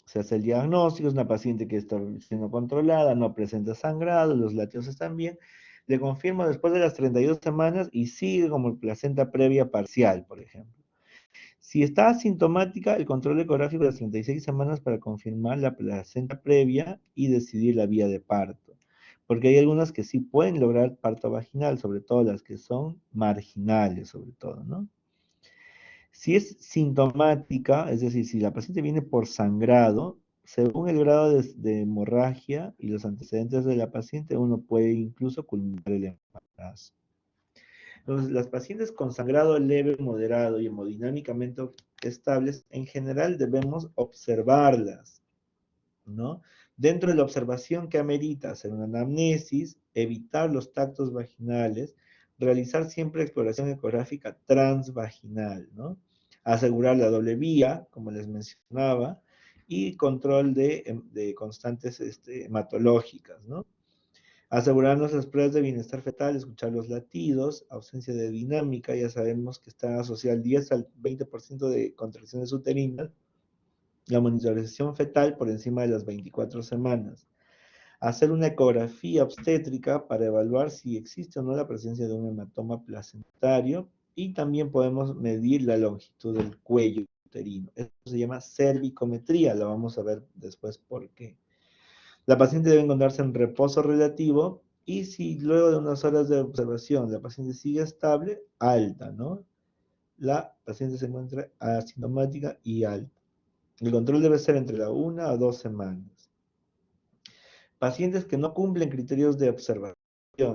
se hace el diagnóstico, es una paciente que está siendo controlada, no presenta sangrado, los latidos están bien, le confirmo después de las 32 semanas y sigue como placenta previa parcial, por ejemplo. Si está asintomática, el control ecográfico de las 36 semanas para confirmar la placenta previa y decidir la vía de parto. Porque hay algunas que sí pueden lograr parto vaginal, sobre todo las que son marginales, sobre todo, ¿no? Si es sintomática, es decir, si la paciente viene por sangrado, según el grado de hemorragia y los antecedentes de la paciente, uno puede incluso culminar el embarazo. Entonces, las pacientes con sangrado leve, moderado y hemodinámicamente estables, en general debemos observarlas, ¿no? Dentro de la observación que amerita hacer una anamnesis, evitar los tactos vaginales, realizar siempre exploración ecográfica transvaginal, ¿no? Asegurar la doble vía, como les mencionaba, y control de constantes hematológicas, ¿no? Asegurarnos las pruebas de bienestar fetal, escuchar los latidos, ausencia de dinámica, ya sabemos que está asociada al 10 al 20% de contracciones uterinas, la monitorización fetal por encima de las 24 semanas, hacer una ecografía obstétrica para evaluar si existe o no la presencia de un hematoma placentario y también podemos medir la longitud del cuello uterino. Esto se llama cervicometría, la vamos a ver después por qué. La paciente debe encontrarse en reposo relativo y si luego de unas horas de observación la paciente sigue estable, alta, ¿no? La paciente se encuentra asintomática y alta. El control debe ser entre la 1 a 2 semanas. Pacientes que no cumplen criterios de observación,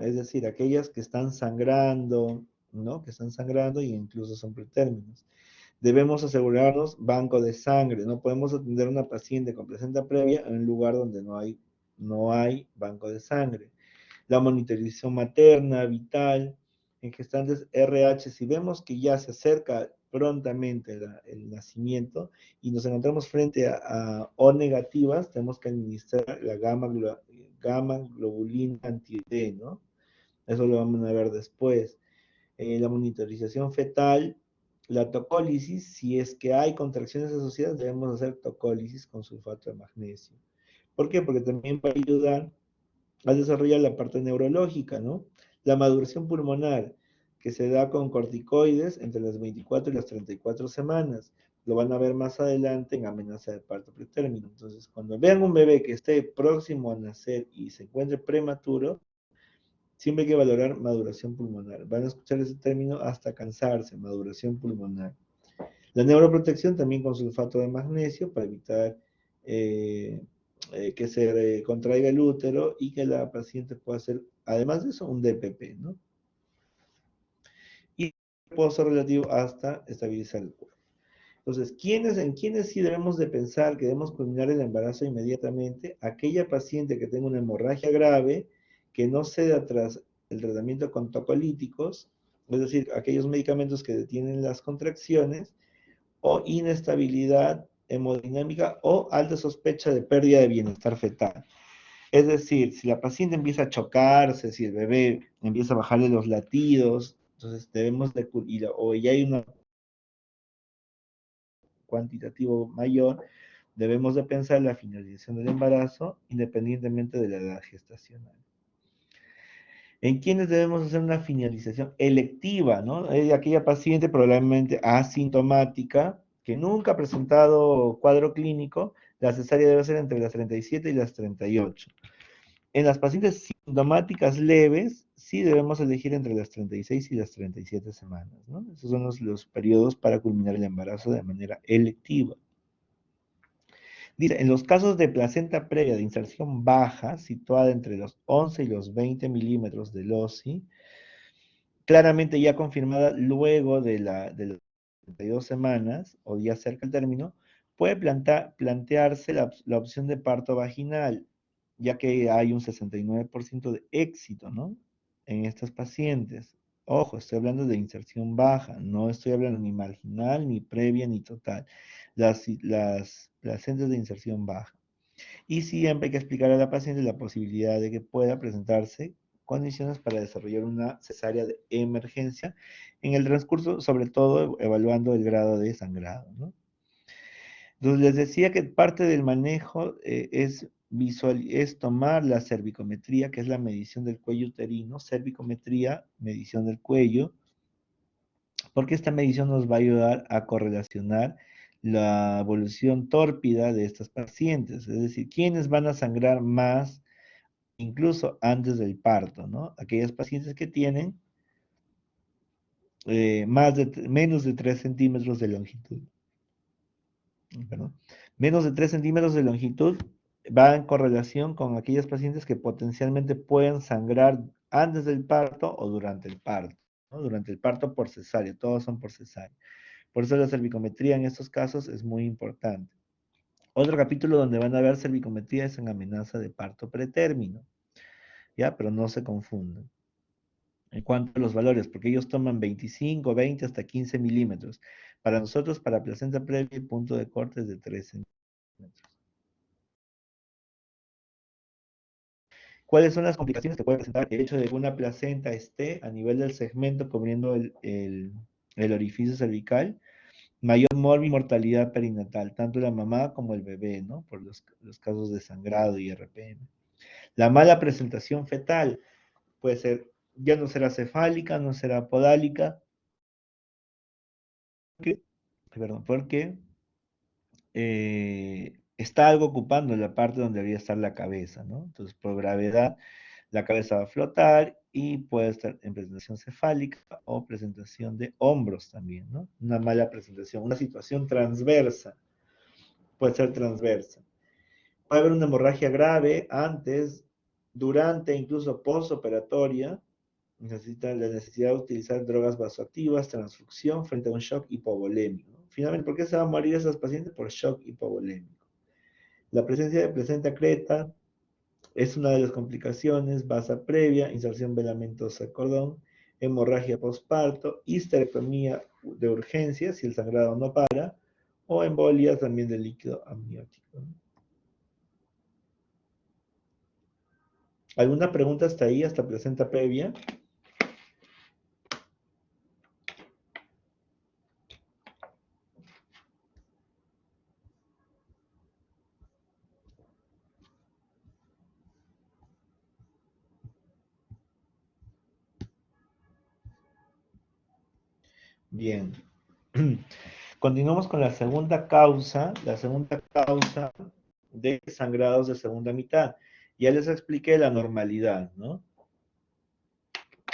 es decir, aquellas que están sangrando, ¿no? Que están sangrando y incluso son pretérminos. Debemos asegurarnos banco de sangre. No podemos atender a una paciente con placenta previa en un lugar donde no hay banco de sangre. La monitorización materna, vital, en gestantes RH, si vemos que ya se acerca prontamente el nacimiento y nos encontramos frente a O negativas, tenemos que administrar la gamma globulina anti-D, ¿no? Eso lo vamos a ver después. La monitorización fetal, la tocólisis, si es que hay contracciones asociadas, debemos hacer tocólisis con sulfato de magnesio. ¿Por qué? Porque también va a ayudar a desarrollar la parte neurológica, ¿no? La maduración pulmonar, que se da con corticoides entre las 24 y las 34 semanas. Lo van a ver más adelante en amenaza de parto pretérmino. Entonces, cuando vean un bebé que esté próximo a nacer y se encuentre prematuro, siempre hay que valorar maduración pulmonar. Van a escuchar ese término hasta cansarse, maduración pulmonar. La neuroprotección también con sulfato de magnesio para evitar que se contraiga el útero y que la paciente pueda hacer, además de eso, un DPP, ¿no? Y reposo relativo hasta estabilizar el cuerpo. Entonces, ¿en quiénes sí debemos de pensar que debemos culminar el embarazo inmediatamente? Aquella paciente que tenga una hemorragia grave, que no ceda tras el tratamiento con tocolíticos, es decir, aquellos medicamentos que detienen las contracciones, o inestabilidad hemodinámica o alta sospecha de pérdida de bienestar fetal. Es decir, si la paciente empieza a chocarse, si el bebé empieza a bajarle los latidos, entonces debemos de, o ya hay un cuantitativo mayor, debemos de pensar en la finalización del embarazo independientemente de la edad gestacional. ¿En quiénes debemos hacer una finalización electiva, ¿no? Aquella paciente probablemente asintomática, que nunca ha presentado cuadro clínico, la cesárea debe ser entre las 37 y las 38. En las pacientes sintomáticas leves, sí debemos elegir entre las 36 y las 37 semanas, ¿no? Esos son los periodos para culminar el embarazo de manera electiva. Dice, en los casos de placenta previa de inserción baja, situada entre los 11 y los 20 milímetros del OSI, claramente ya confirmada luego de las 32 semanas, o ya cerca del término, puede plantearse la opción de parto vaginal, ya que hay un 69% de éxito, ¿no? En estas pacientes. Ojo, estoy hablando de inserción baja, no estoy hablando ni marginal, ni previa, ni total. Las placentas de inserción baja. Y siempre hay que explicar a la paciente la posibilidad de que pueda presentarse condiciones para desarrollar una cesárea de emergencia en el transcurso, sobre todo evaluando el grado de sangrado, ¿no? Entonces les decía que parte del manejo es tomar la cervicometría, que es la medición del cuello uterino, cervicometría, medición del cuello, porque esta medición nos va a ayudar a correlacionar la evolución tórpida de estas pacientes, es decir, quiénes van a sangrar más incluso antes del parto, ¿no? Aquellas pacientes que tienen menos de 3 centímetros de longitud, perdón, menos de 3 centímetros de longitud va en correlación con aquellas pacientes que potencialmente pueden sangrar antes del parto o durante el parto. ¿no? Durante el parto por cesárea, todos son por cesárea. Por eso la cervicometría en estos casos es muy importante. Otro capítulo donde van a ver cervicometría es en amenaza de parto pretérmino, ¿ya? Pero no se confundan. En cuanto a los valores, porque ellos toman 25, 20 hasta 15 milímetros. Para nosotros, para placenta previa, el punto de corte es de 3 centímetros. ¿Cuáles son las complicaciones que puede presentar el hecho de que una placenta esté a nivel del segmento cubriendo el orificio cervical? Mayor mortalidad perinatal, tanto la mamá como el bebé, ¿no? Por los casos de sangrado y RPM. La mala presentación fetal puede ser, ya no será cefálica, no será podálica, porque está algo ocupando la parte donde debería estar la cabeza, ¿no? Entonces, por gravedad, la cabeza va a flotar y puede estar en presentación cefálica o presentación de hombros también, ¿no? Una mala presentación, una situación transversa, puede ser transversa. Puede haber una hemorragia grave antes, durante, incluso postoperatoria. Necesita la necesidad de utilizar drogas vasoactivas, transfusión frente a un shock hipovolémico. Finalmente, ¿por qué se van a morir esas pacientes? Por shock hipovolémico. La presencia de placenta creta es una de las complicaciones, basa previa, inserción velamentosa cordón, hemorragia postparto, histerectomía de urgencia si el sangrado no para, o embolia también del líquido amniótico. ¿Alguna pregunta hasta ahí, hasta placenta previa? Bien. Continuamos con la segunda causa de sangrados de segunda mitad. Ya les expliqué la normalidad, ¿no?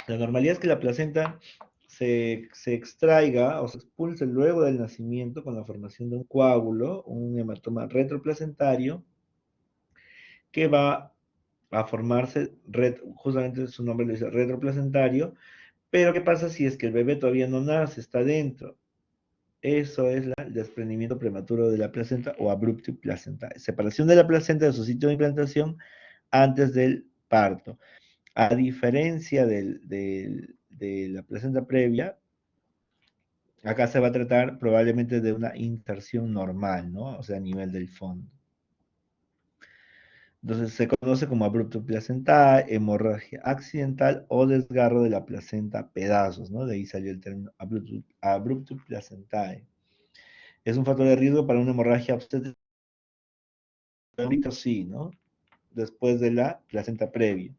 La normalidad es que la placenta se extraiga o se expulse luego del nacimiento con la formación de un coágulo, un hematoma retroplacentario, que va a formarse, justamente su nombre lo dice, retroplacentario, pero ¿qué pasa si es que el bebé todavía no nace, está dentro? Eso es el desprendimiento prematuro de la placenta o abrupto placentae. Separación de la placenta de su sitio de implantación antes del parto. A diferencia de la placenta previa, acá se va a tratar probablemente de una inserción normal, ¿no? O sea, a nivel del fondo. Entonces se conoce como abrupto placentae, hemorragia accidental o desgarro de la placenta a pedazos, ¿no? De ahí salió el término abrupto placentae. Es un factor de riesgo para una hemorragia obstétrica, sí, ¿no? Después de la placenta previa.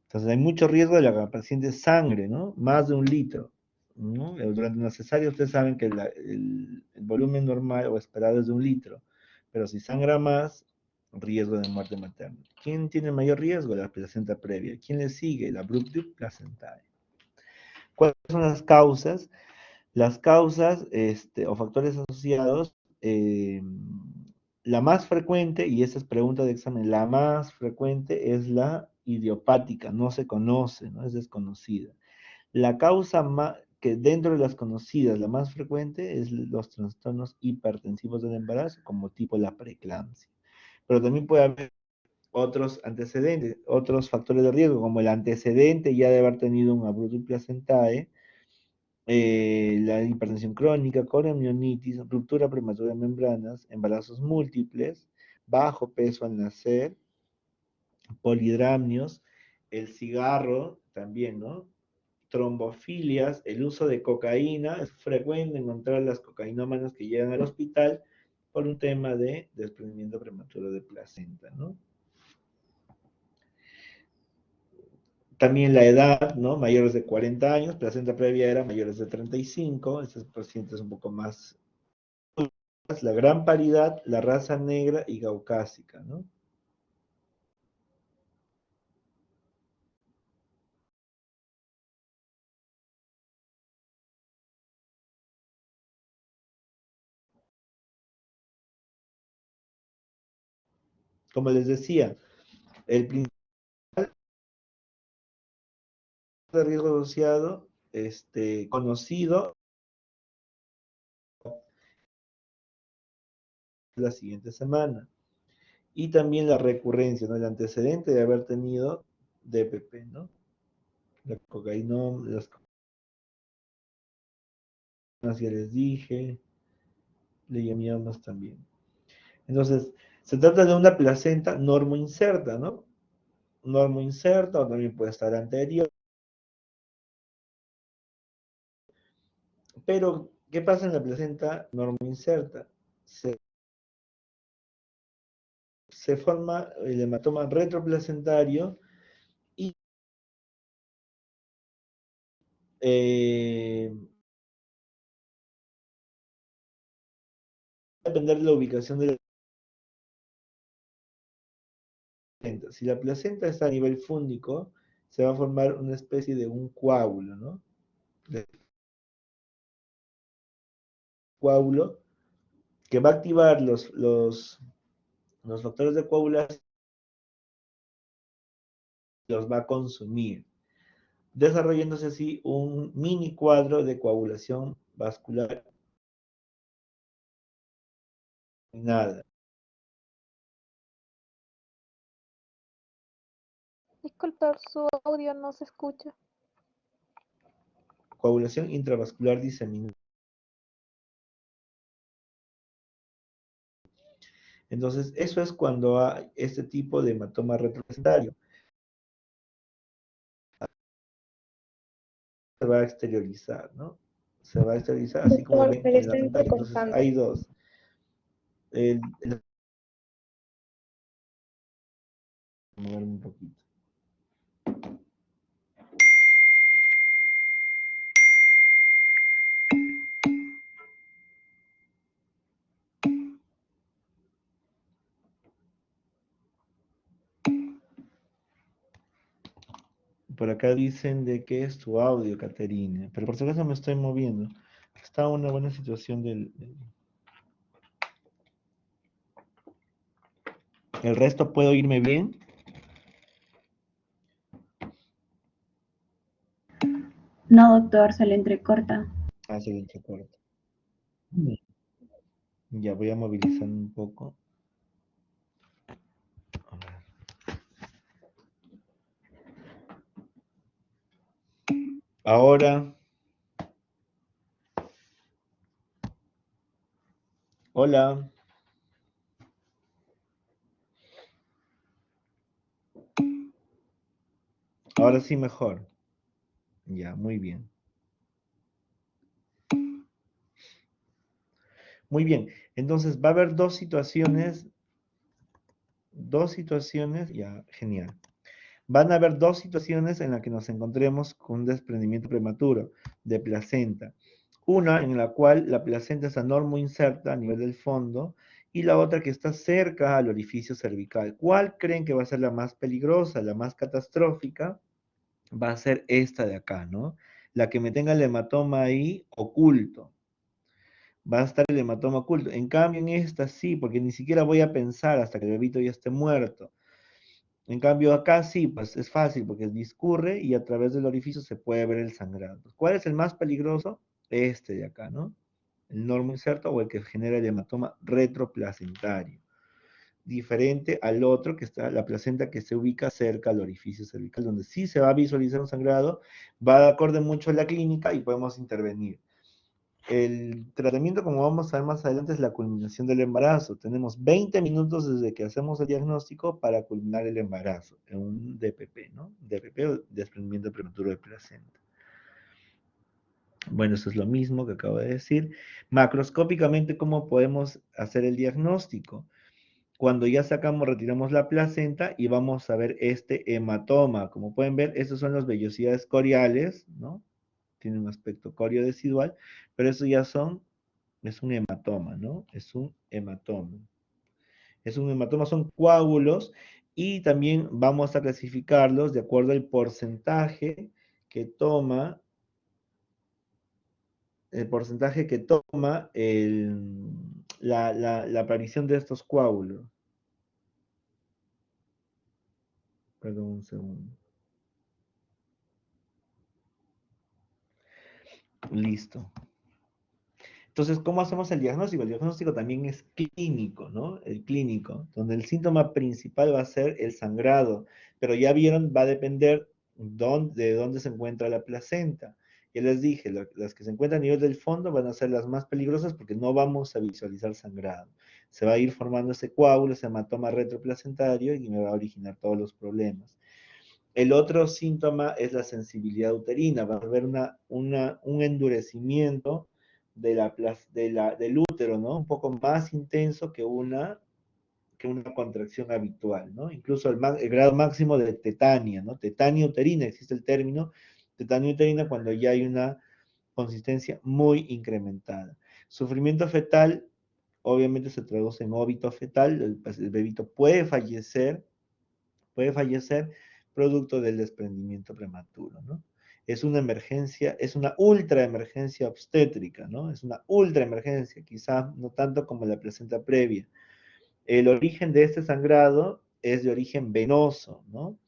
Entonces hay mucho riesgo de que la paciente sangre, ¿no? Más de 1 litro, ¿no? Durante una cesárea ustedes saben que el volumen normal o esperado es de 1 litro, pero si sangra más, riesgo de muerte materna. ¿Quién tiene mayor riesgo? La placenta previa. ¿Quién le sigue? La abrupto placentae. ¿Cuáles son las causas? Las causas o factores asociados, la más frecuente, y esa es pregunta de examen, la más frecuente es la idiopática, no se conoce, ¿no? Es desconocida. La causa que dentro de las conocidas, la más frecuente es los trastornos hipertensivos del embarazo, como tipo la preeclampsia. Pero también puede haber otros antecedentes, otros factores de riesgo, como el antecedente ya de haber tenido un abrupto placentae, la hipertensión crónica, coriomionitis, ruptura prematura de membranas, embarazos múltiples, bajo peso al nacer, polidramnios, el cigarro también, ¿no? Trombofilias, el uso de cocaína, es frecuente encontrar las cocainómanas que llegan al hospital por un tema de desprendimiento prematuro de placenta, ¿no? También la edad, ¿no? Mayores de 40 años, placenta previa era mayores de 35, estos pacientes un poco más, la gran paridad, la raza negra y caucásica, ¿no? Como les decía, el principal de riesgo asociado conocido la siguiente semana. Y también la recurrencia, ¿no? El antecedente de haber tenido DPP, ¿no? La cocaína, las cocaínas ya les dije, leishmaniasis también. Entonces, se trata de una placenta normoinserta, ¿no? Normoinserta, o también puede estar anterior. Pero, ¿qué pasa en la placenta normoinserta? Se forma el hematoma retroplacentario y va a depender de la ubicación de la placenta. Si la placenta está a nivel fúndico, se va a formar una especie de un coágulo, ¿no? De coágulo que va a activar los factores de coagulación, los va a consumir, desarrollándose así un mini cuadro de coagulación vascular. Nada. Disculpa, su audio no se escucha. Coagulación intravascular diseminada. Entonces, eso es cuando hay este tipo de hematoma retroplacentario. Se va a exteriorizar, ¿no? Se va a exteriorizar así como Doctor, ven pero en la está pantalla. Entonces, entrecortando. hay dos. Mover un poquito. Por acá dicen de que es tu audio, Caterina. Pero por si acaso me estoy moviendo. Está una buena situación ¿El resto puedo irme bien? No, doctor, se le entrecorta. Ah, se le entrecorta. Ya voy a movilizar un poco. A ver. Ahora. Hola. Ahora sí mejor. Ya, muy bien. Muy bien. Entonces va a haber dos situaciones. Ya, genial. Van a haber dos situaciones en las que nos encontremos con un desprendimiento prematuro de placenta. Una en la cual la placenta está normoinserta a nivel del fondo y la otra que está cerca al orificio cervical. ¿Cuál creen que va a ser la más peligrosa, la más catastrófica? Va a ser esta de acá, ¿no? La que me tenga el hematoma ahí oculto. Va a estar el hematoma oculto. En cambio, en esta sí, porque ni siquiera voy a pensar hasta que el bebito ya esté muerto. En cambio, acá sí, pues es fácil porque discurre y a través del orificio se puede ver el sangrado. ¿Cuál es el más peligroso? Este de acá, ¿no? El normoinserto o el que genera el hematoma retroplacentario. Diferente al otro que está, la placenta que se ubica cerca al orificio cervical, donde sí se va a visualizar un sangrado, va de acorde mucho a la clínica y podemos intervenir. El tratamiento, como vamos a ver más adelante, es la culminación del embarazo. Tenemos 20 minutos desde que hacemos el diagnóstico para culminar el embarazo, en un DPP, ¿no? DPP o desprendimiento prematuro de placenta. Bueno, eso es lo mismo que acabo de decir. Macroscópicamente, ¿cómo podemos hacer el diagnóstico? Cuando ya sacamos, retiramos la placenta y vamos a ver este hematoma. Como pueden ver, estos son las vellosidades coriales, ¿no? Tiene un aspecto coriodesidual, pero eso ya es un hematoma, ¿no? Es un hematoma. Es un hematoma, son coágulos y también vamos a clasificarlos de acuerdo al porcentaje que toma, la aparición de estos coágulos. Perdón un segundo. Listo. Entonces, ¿cómo hacemos el diagnóstico? El diagnóstico también es clínico, ¿no? El clínico, donde el síntoma principal va a ser el sangrado, pero ya vieron, va a depender de dónde se encuentra la placenta. Ya les dije, las que se encuentran a nivel del fondo van a ser las más peligrosas porque no vamos a visualizar sangrado. Se va a ir formando ese coágulo, ese hematoma retroplacentario y me va a originar todos los problemas. El otro síntoma es la sensibilidad uterina. Va a haber un endurecimiento del útero, ¿no? Un poco más intenso que una contracción habitual, ¿no? Incluso el grado máximo de tetania, ¿no? Tetania uterina, existe el término tetania uterina cuando ya hay una consistencia muy incrementada. Sufrimiento fetal, obviamente se traduce en óbito fetal, el bebito puede fallecer producto del desprendimiento prematuro, ¿no? Es una emergencia, es una ultra emergencia obstétrica, ¿no? Es una ultra emergencia, quizá no tanto como la placenta previa. El origen de este sangrado es de origen venoso, ¿no?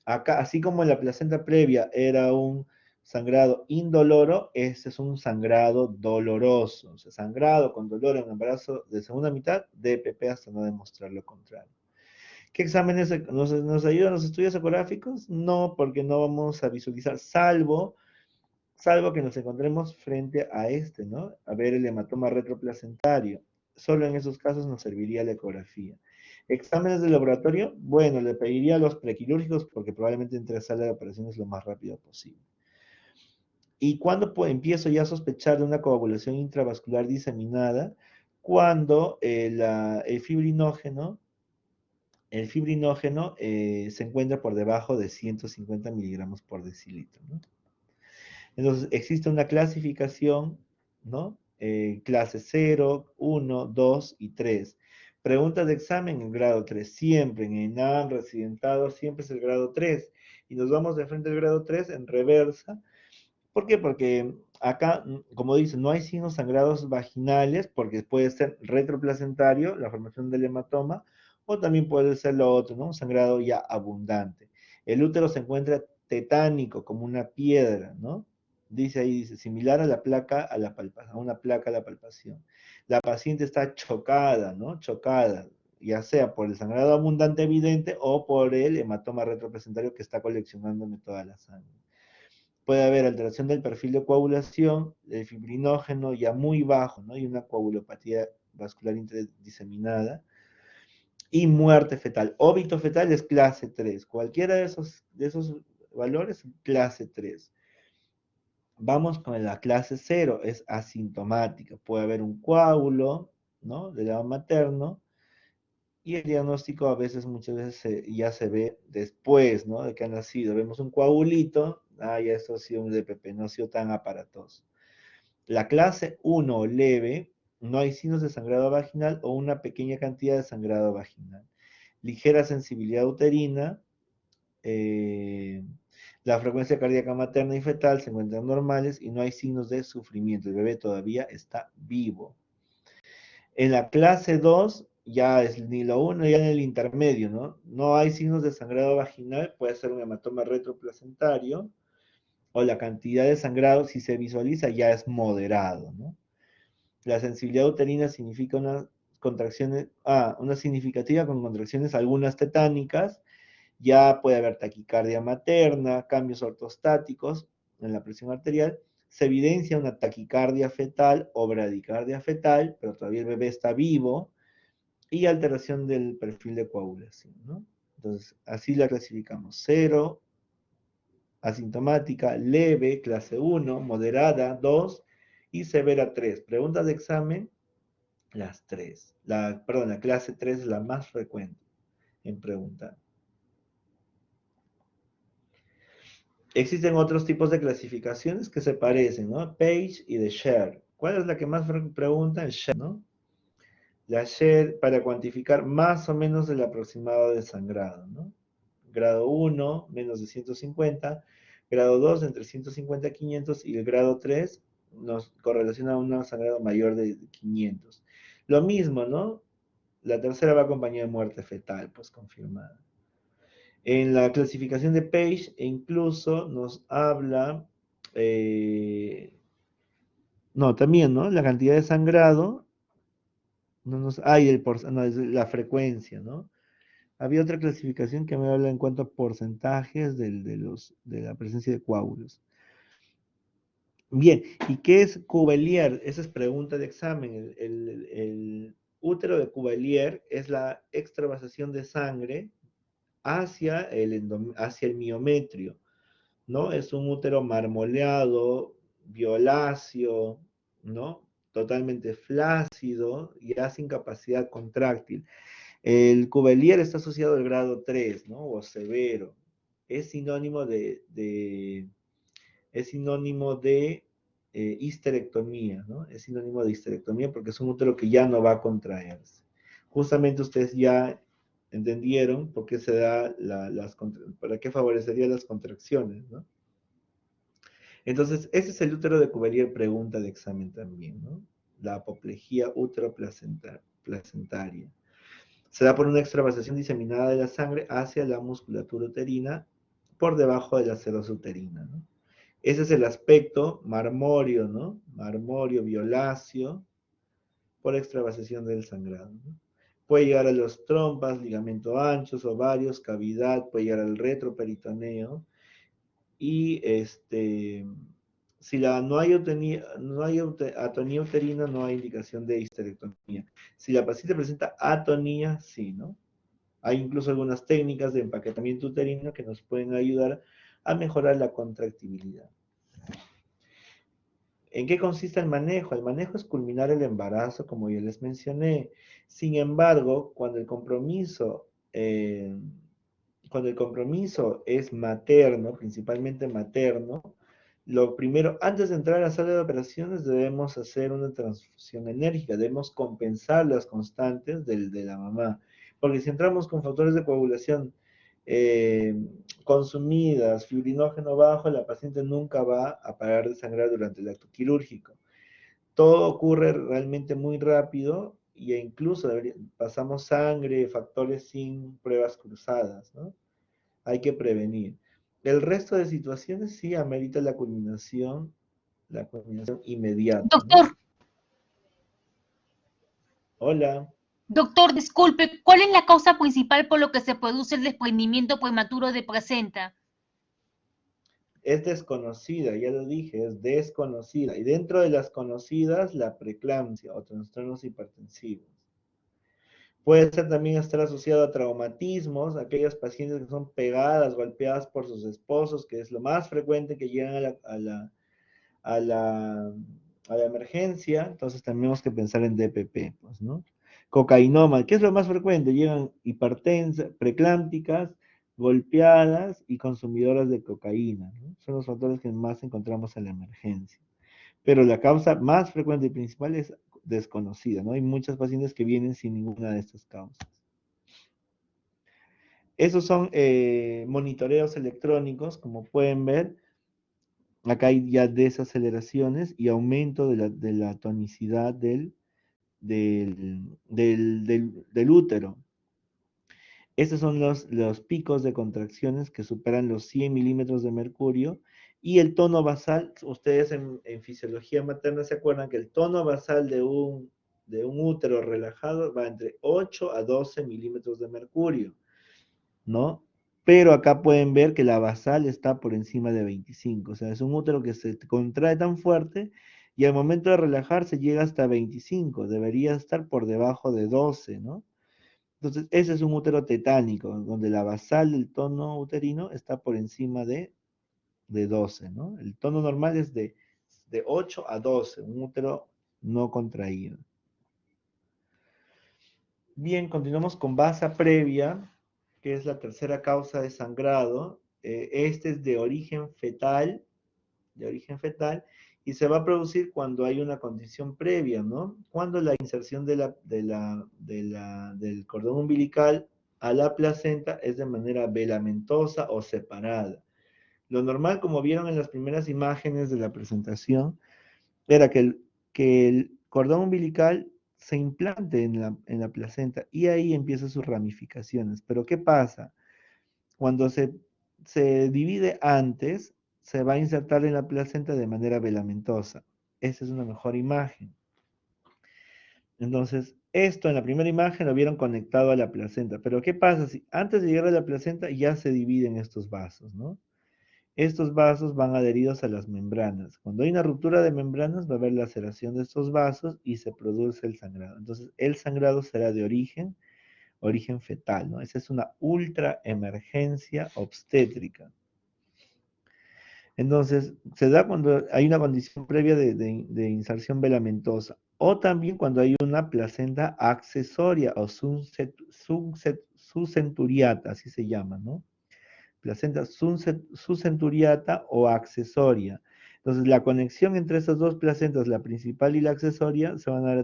Acá, así como en la placenta previa era un sangrado indoloro, este es un sangrado doloroso. O sea, sangrado con dolor en el embarazo de segunda mitad, DPP hasta no demostrar lo contrario. ¿Qué exámenes nos ayudan los estudios ecográficos? No, porque no vamos a visualizar, salvo que nos encontremos frente a este, ¿no? A ver el hematoma retroplacentario. Solo en esos casos nos serviría la ecografía. Exámenes de laboratorio, bueno, le pediría los prequirúrgicos porque probablemente entre a sala de operaciones lo más rápido posible. ¿Y cuándo empiezo ya a sospechar de una coagulación intravascular diseminada? Cuando el fibrinógeno se encuentra por debajo de 150 miligramos por decilitro, ¿no? Entonces, existe una clasificación, ¿no? Clase 0, 1, 2 y 3. Preguntas de examen en grado 3, siempre en ENAM, residentado, siempre es el grado 3. Y nos vamos de frente al grado 3 en reversa. ¿Por qué? Porque acá, como dice, no hay signos sangrados vaginales, porque puede ser retroplacentario, la formación del hematoma, o también puede ser lo otro, ¿no? Un sangrado ya abundante. El útero se encuentra tetánico, como una piedra, ¿no? Dice ahí, dice, similar a la placa, a una placa a la palpación. La paciente está chocada, ¿no? Chocada, ya sea por el sangrado abundante evidente o por el hematoma retroplacentario que está coleccionándome toda la sangre. Puede haber alteración del perfil de coagulación, el fibrinógeno ya muy bajo, ¿no? Y una coagulopatía vascular diseminada. Y muerte fetal. Óbito fetal es clase 3. Cualquiera de esos valores, clase 3. Vamos con la clase 0, es asintomática. Puede haber un coágulo, ¿no? Del lado materno. Y el diagnóstico a veces, muchas veces ya se ve después, ¿no? De que ha nacido. Vemos un coagulito, ya esto ha sido un DPP, no ha sido tan aparatoso. La clase 1 leve, no hay signos de sangrado vaginal o una pequeña cantidad de sangrado vaginal. Ligera sensibilidad uterina, la frecuencia cardíaca materna y fetal se encuentran normales y no hay signos de sufrimiento. El bebé todavía está vivo. En la clase 2 ya es ni lo uno, ya en el intermedio, ¿no? No hay signos de sangrado vaginal, puede ser un hematoma retroplacentario, o la cantidad de sangrado, si se visualiza, ya es moderado, ¿no? La sensibilidad uterina significa una significativa con contracciones, algunas tetánicas, ya puede haber taquicardia materna, cambios ortostáticos en la presión arterial, se evidencia una taquicardia fetal o bradicardia fetal, pero todavía el bebé está vivo, y alteración del perfil de coagulación, ¿no? Entonces, así la clasificamos. 0, asintomática, leve, clase 1, moderada, 2, y severa 3. Preguntas de examen, las 3. Perdón, la clase 3 es la más frecuente en preguntar. Existen otros tipos de clasificaciones que se parecen, ¿no? Page y de Sher. ¿Cuál es la que más preguntan? Sher, ¿no? La Sher para cuantificar más o menos el aproximado de sangrado, ¿no? Grado 1, menos de 150, grado 2, entre 150 y 500, y el grado 3 nos correlaciona a un sangrado mayor de 500. Lo mismo, ¿no? La tercera va acompañada de muerte fetal, pues confirmada. En la clasificación de Page incluso nos habla No, también, ¿no? La cantidad de sangrado, no nos, no, es la frecuencia, ¿no? Había otra clasificación que me habla en cuanto a porcentajes de la presencia de coágulos. Bien, ¿y qué es Cuvelier? Esa es pregunta de examen. El útero de Cuvelier es la extravasación de sangre hacia hacia el miometrio, ¿no? Es un útero marmoleado, violáceo, ¿no? Totalmente flácido, ya sin capacidad contráctil. El Cuvelier está asociado al grado 3, ¿no? O severo. Es sinónimo es sinónimo de histerectomía, ¿no? Es sinónimo de histerectomía porque es un útero que ya no va a contraerse. Justamente ustedes ya entendieron por qué se da para qué favorecería las contracciones, ¿no? Entonces, ese es el útero de Cuvelier, pregunta de examen también, ¿no? La apoplejía útero-placentaria. Se da por una extravasación diseminada de la sangre hacia la musculatura uterina por debajo de la serosa uterina, ¿no? Ese es el aspecto marmóreo, ¿no? Marmóreo, violáceo, por extravasación del sangrado, ¿no? Puede llegar a los trompas, ligamento anchos, ovarios, cavidad, puede llegar al retroperitoneo, y si no hay atonía uterina, no hay indicación de histerectomía. Si la paciente presenta atonía, sí, ¿no? Hay incluso algunas técnicas de empaquetamiento uterino que nos pueden ayudar a mejorar la contractibilidad. ¿En qué consiste el manejo? El manejo es culminar el embarazo, como ya les mencioné. Sin embargo, cuando el compromiso es materno, principalmente materno, lo primero, antes de entrar a la sala de operaciones, debemos hacer una transfusión enérgica, debemos compensar las constantes de la mamá. Porque si entramos con factores de coagulación eh, consumidas, fibrinógeno bajo, la paciente nunca va a parar de sangrar durante el acto quirúrgico. Todo ocurre realmente muy rápido e incluso pasamos sangre, factores sin pruebas cruzadas, ¿no? Hay que prevenir. El resto de situaciones sí amerita la culminación inmediata, ¿no? Doctor, Hola. doctor, disculpe, ¿cuál es la causa principal por lo que se produce el desprendimiento prematuro de placenta? Es desconocida, ya lo dije, es desconocida. Y dentro de las conocidas, la preeclampsia o trastornos hipertensivos. Puede ser también estar asociado a traumatismos, aquellas pacientes que son pegadas, golpeadas por sus esposos, que es lo más frecuente que llegan a la, a la emergencia. Entonces tenemos que pensar en DPP, pues, ¿no? Cocainoma, ¿qué es lo más frecuente? Llegan hipertensas, preclánticas, golpeadas y consumidoras de cocaína, ¿no? Son los factores que más encontramos en la emergencia. Pero la causa más frecuente y principal es desconocida, ¿no? Hay muchas pacientes que vienen sin ninguna de estas causas. Esos son monitoreos electrónicos, como pueden ver. Acá hay ya desaceleraciones y aumento de la tonicidad del útero. Estos son los picos de contracciones que superan los 100 milímetros de mercurio, y el tono basal. Ustedes en fisiología materna se acuerdan que el tono basal de un útero relajado va entre 8 a 12 milímetros de mercurio, ¿no? Pero acá pueden ver que la basal está por encima de 25, o sea, es un útero que se contrae tan fuerte y al momento de relajarse llega hasta 25, debería estar por debajo de 12, ¿no? Entonces, ese es un útero tetánico, donde la basal del tono uterino está por encima de 12, ¿no? El tono normal es de 8 a 12, un útero no contraído. Bien, continuamos con basa previa, que es la tercera causa de sangrado. Este es de origen fetal, y se va a producir cuando hay una condición previa, ¿no? Cuando la inserción del cordón umbilical a la placenta es de manera velamentosa o separada. Lo normal, como vieron en las primeras imágenes de la presentación, era que el cordón umbilical se implante en la placenta y ahí empiezan sus ramificaciones. Pero ¿qué pasa? Cuando se divide antes, se va a insertar en la placenta de manera velamentosa. esta es una mejor imagen. Entonces, esto en la primera imagen lo vieron conectado a la placenta. Pero ¿qué pasa si antes de llegar a la placenta ya se dividen estos vasos, ¿no? Estos vasos van adheridos a las membranas. Cuando hay una ruptura de membranas va a haber laceración de estos vasos y se produce el sangrado. Entonces, el sangrado será de origen fetal, ¿no? Esa es una ultra emergencia obstétrica. Entonces, se da cuando hay una condición previa de inserción velamentosa o también cuando hay una placenta accesoria o sucenturiata, así se llama, ¿no? Placenta sucenturiata o accesoria. Entonces, la conexión entre esas dos placentas, la principal y la accesoria, se van a dar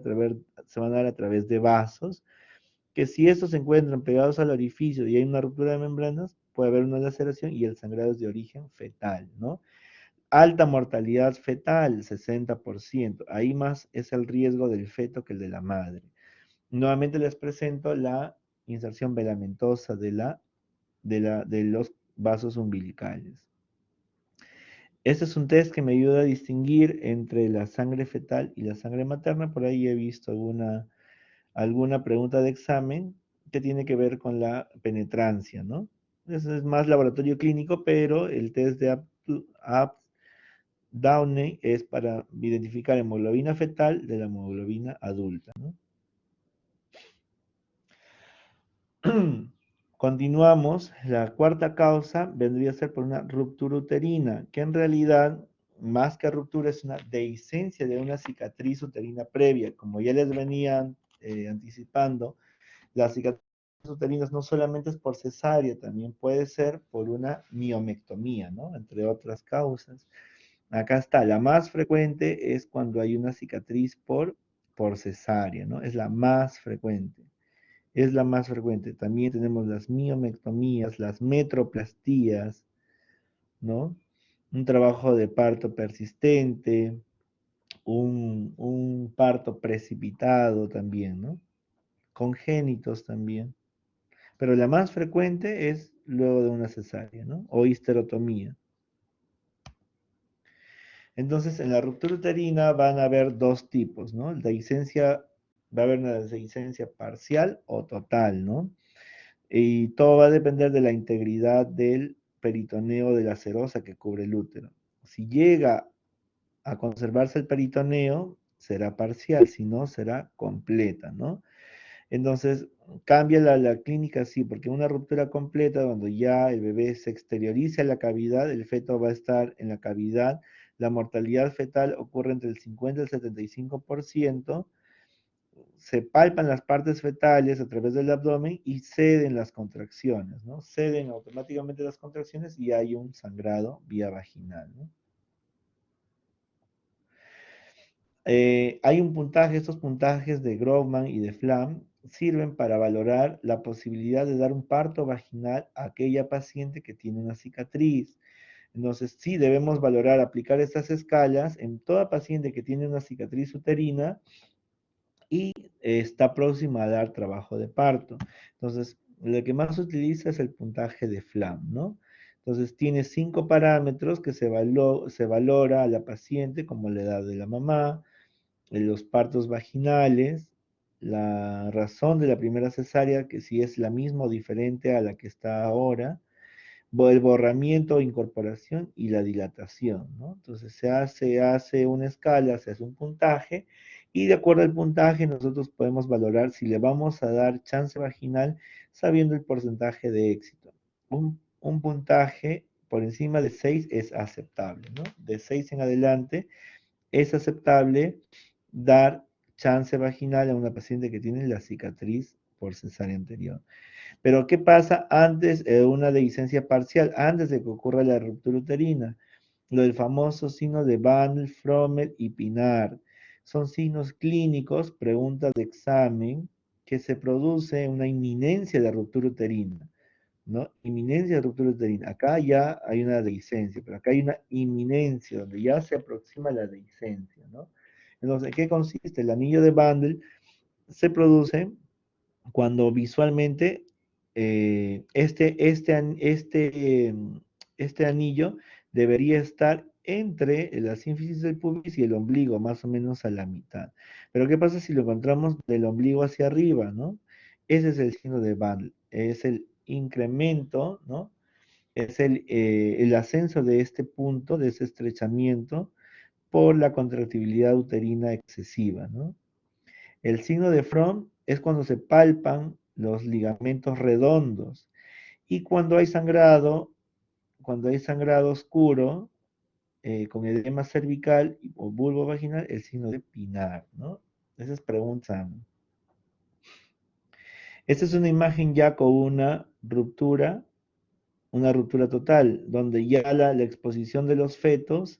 a través de vasos, que si estos se encuentran pegados al orificio y hay una ruptura de membranas, puede haber una laceración y el sangrado es de origen fetal, ¿no? Alta mortalidad fetal, 60%. Ahí más es el riesgo del feto que el de la madre. Nuevamente les presento la inserción velamentosa de los vasos umbilicales. Este es un test que me ayuda a distinguir entre la sangre fetal y la sangre materna. Por ahí he visto alguna pregunta de examen que tiene que ver con la penetrancia, ¿no? Eso es más laboratorio clínico, pero el test de Downey es para identificar hemoglobina fetal de la hemoglobina adulta, ¿no? Continuamos, la cuarta causa vendría a ser por una ruptura uterina, que en realidad, más que ruptura, es una dehiscencia de una cicatriz uterina previa. Como ya les venían anticipando, las cicatrices uterinas no solamente es por cesárea, también puede ser por una miomectomía, ¿no? Entre otras causas. Acá está, la más frecuente es cuando hay una cicatriz por cesárea, ¿no? Es la más frecuente. Es la más frecuente. También tenemos las miomectomías, las metroplastías, ¿no? Un trabajo de parto persistente, un parto precipitado también, ¿no? Congénitos también. Pero la más frecuente es luego de una cesárea, ¿no? O histerotomía. Entonces, en la ruptura uterina van a haber dos tipos, ¿no? Va a haber una dehiscencia parcial o total, ¿no? Y todo va a depender de la integridad del peritoneo de la serosa que cubre el útero. Si llega a conservarse el peritoneo, será parcial, si no, será completa, ¿no? Entonces, cambia la clínica, sí, porque una ruptura completa, cuando ya el bebé se exterioriza la cavidad, el feto va a estar en la cavidad, la mortalidad fetal ocurre entre el 50 y el 75%, se palpan las partes fetales a través del abdomen y ceden las contracciones, ¿no? Ceden automáticamente las contracciones y hay un sangrado vía vaginal, ¿no? Hay un puntaje, estos puntajes de Grobman y de Flam sirven para valorar la posibilidad de dar un parto vaginal a aquella paciente que tiene una cicatriz. Entonces, sí debemos valorar aplicar estas escalas en toda paciente que tiene una cicatriz uterina y está próxima a dar trabajo de parto. Entonces, lo que más se utiliza es el puntaje de Flam, ¿no? Entonces, tiene 5 parámetros que se valora a la paciente, como la edad de la mamá, los partos vaginales, la razón de la primera cesárea, que si es la misma o diferente a la que está ahora, el borramiento o incorporación y la dilatación, ¿no? Entonces se hace una escala, se hace un puntaje y de acuerdo al puntaje nosotros podemos valorar si le vamos a dar chance vaginal sabiendo el porcentaje de éxito. Un puntaje por encima de 6 es aceptable, ¿no? De 6 en adelante es aceptable dar chance vaginal a una paciente que tiene la cicatriz por cesárea anterior. Pero ¿qué pasa antes de una dehiscencia parcial, antes de que ocurra la ruptura uterina? Lo del famoso signo de Bandel, Frommel y Pinard. Son signos clínicos, preguntas de examen, que se produce una inminencia de ruptura uterina, ¿no? Inminencia de ruptura uterina. Acá ya hay una dehiscencia, pero acá hay una inminencia, donde ya se aproxima la dehiscencia, ¿no? Entonces, ¿en qué consiste? El anillo de Bandel se produce cuando visualmente este anillo debería estar entre la sínfisis del pubis y el ombligo, más o menos a la mitad. Pero ¿qué pasa si lo encontramos del ombligo hacia arriba, ¿no? Ese es el signo de Bandl, es el incremento, ¿no? Es el ascenso de este punto, de ese estrechamiento, por la contractibilidad uterina excesiva, ¿no? El signo de Fromm es cuando se palpan los ligamentos redondos y cuando hay sangrado oscuro, con edema cervical o bulbo vaginal, el signo de Pinar, ¿no? Esas preguntas. Esta es una imagen ya con una ruptura total, donde ya la exposición de los fetos,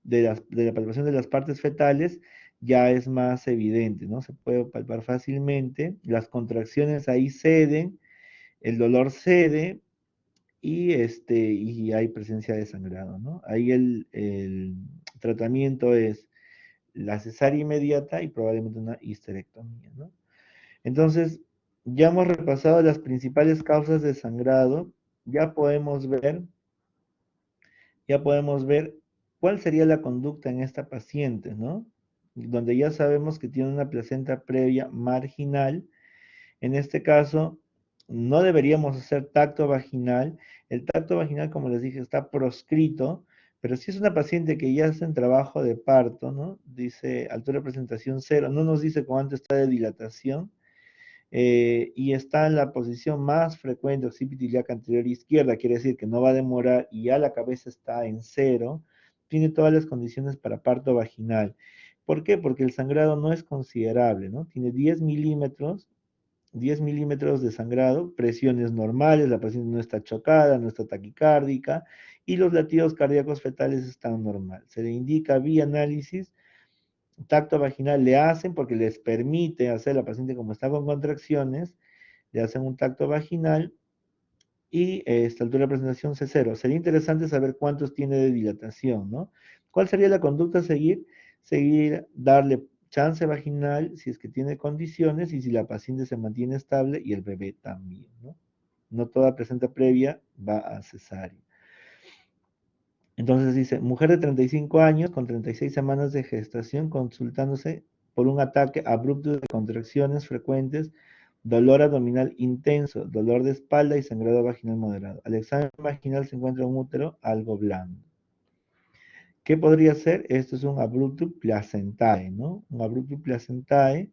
de la palpación de las partes fetales, ya es más evidente, ¿no? Se puede palpar fácilmente, las contracciones ahí ceden, el dolor cede, y hay presencia de sangrado, ¿no? Ahí el tratamiento es la cesárea inmediata y probablemente una histerectomía, ¿no? Entonces, ya hemos repasado las principales causas de sangrado, ya podemos ver, ya podemos ver cuál sería la conducta en esta paciente, ¿no? Donde ya sabemos que tiene una placenta previa marginal. En este caso, no deberíamos hacer tacto vaginal. El tacto vaginal, como les dije, está proscrito, pero si es una paciente que ya está en trabajo de parto, ¿no? Dice altura de presentación 0, no nos dice cuánto está de dilatación, y está en la posición más frecuente, occipito ilíaca anterior izquierda, quiere decir que no va a demorar y ya la cabeza está en 0, tiene todas las condiciones para parto vaginal. ¿Por qué? Porque el sangrado no es considerable, ¿no? Tiene 10 milímetros de sangrado, presiones normales, la paciente no está chocada, no está taquicárdica, y los latidos cardíacos fetales están normal. Se le indica vía análisis, tacto vaginal le hacen porque les permite hacer, la paciente como está con contracciones, le hacen un tacto vaginal, y esta altura de presentación C0. Sería interesante saber cuántos tiene de dilatación, ¿no? ¿Cuál sería la conducta a seguir? Seguir, darle chance vaginal si es que tiene condiciones y si la paciente se mantiene estable y el bebé también, ¿no? No toda placenta previa va a cesárea. Entonces dice, mujer de 35 años con 36 semanas de gestación consultándose por un ataque abrupto de contracciones frecuentes, dolor abdominal intenso, dolor de espalda y sangrado vaginal moderado. Al examen vaginal se encuentra un útero algo blando. ¿Qué podría ser? Esto es un abrupto placentae, ¿no? Un abrupto placentae,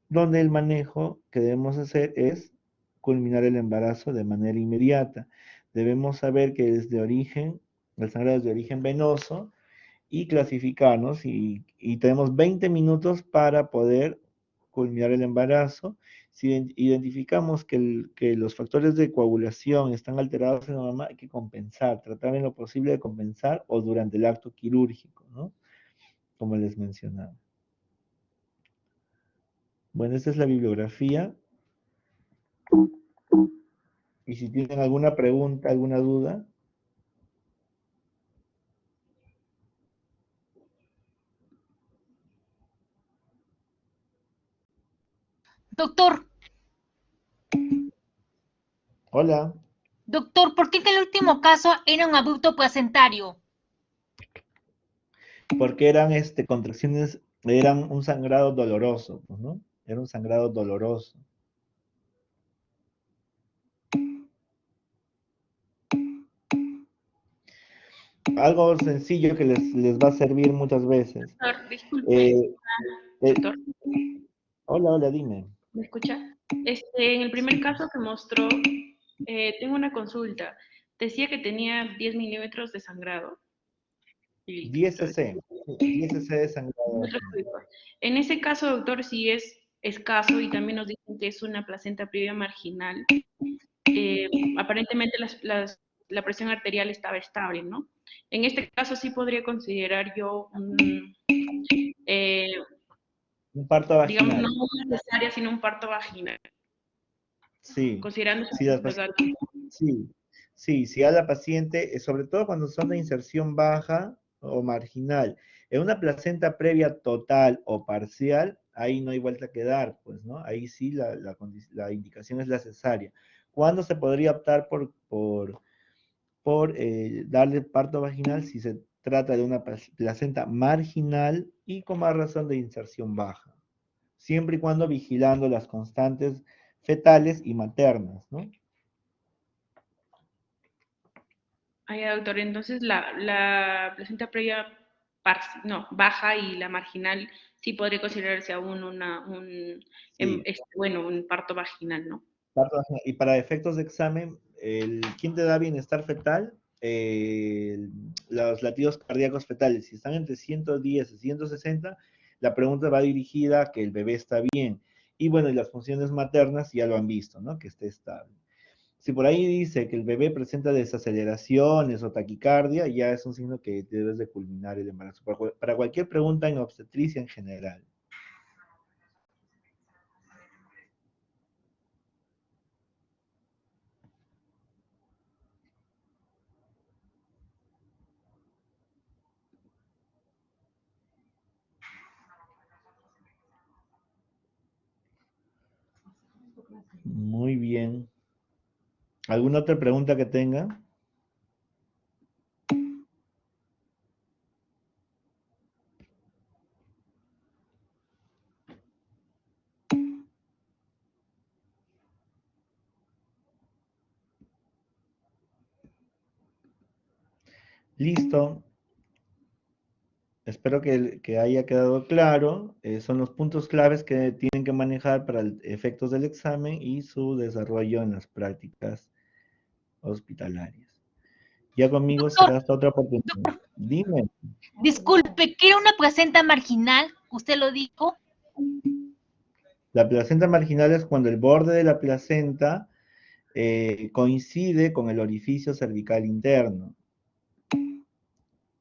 donde el manejo que debemos hacer es culminar el embarazo de manera inmediata. Debemos saber que es de origen, el sangrado es de origen venoso, y clasificarnos, y tenemos 20 minutos para poder culminar el embarazo. Si identificamos que los factores de coagulación están alterados en la mamá, hay que compensar, tratar en lo posible de compensar o durante el acto quirúrgico, ¿no? Como les mencionaba. Bueno, esta es la bibliografía. Y si tienen alguna pregunta, alguna duda. Doctor, Hola. doctor, ¿por qué en el último caso era un abrupto placentario? Porque eran contracciones, eran un sangrado doloroso, pues, ¿no? Era un sangrado doloroso. Algo sencillo que les va a servir muchas veces. Doctor, disculpe, doctor, Hola, hola, dime. ¿me escucha? En el primer caso que mostró, tengo una consulta. Decía que tenía 10 milímetros de sangrado. 10 cc, 10 cc de sangrado. En ese caso, doctor, si es escaso y también nos dicen que es una placenta previa marginal, aparentemente la presión arterial estaba estable, ¿no? En este caso sí podría considerar yo un parto vaginal. Digamos, no una cesárea, sino un parto vaginal. Sí. Considerando Sí, si a la paciente, sobre todo cuando son de inserción baja o marginal, en una placenta previa total o parcial, ahí no hay vuelta que dar, pues, ¿no? Ahí sí la indicación es la cesárea. ¿Cuándo se podría optar por darle parto vaginal? Si se trata de una placenta marginal y con más razón de inserción baja, siempre y cuando vigilando las constantes fetales y maternas, ¿no? Ah, ya, doctor, entonces la placenta previa baja y la marginal sí podría considerarse aún Sí. bueno, un parto vaginal, ¿no? Y para efectos de examen, ¿quién te da bienestar fetal? Los latidos cardíacos fetales, si están entre 110 y 160, la pregunta va dirigida a que el bebé está bien. Y bueno, y las funciones maternas ya lo han visto, ¿no? Que esté estable. Si por ahí dice que el bebé presenta desaceleraciones o taquicardia, ya es un signo que debes de culminar el embarazo. Para cualquier pregunta en obstetricia en general. Muy bien. ¿Alguna otra pregunta que tenga? Listo. Espero que haya quedado claro. Son los puntos claves que tienen que manejar para efectos del examen y su desarrollo en las prácticas hospitalarias. Ya conmigo Doctor, será hasta otra oportunidad. Dime. disculpe, ¿qué era una placenta marginal? ¿Usted lo dijo? La placenta marginal es cuando el borde de la placenta coincide con el orificio cervical interno,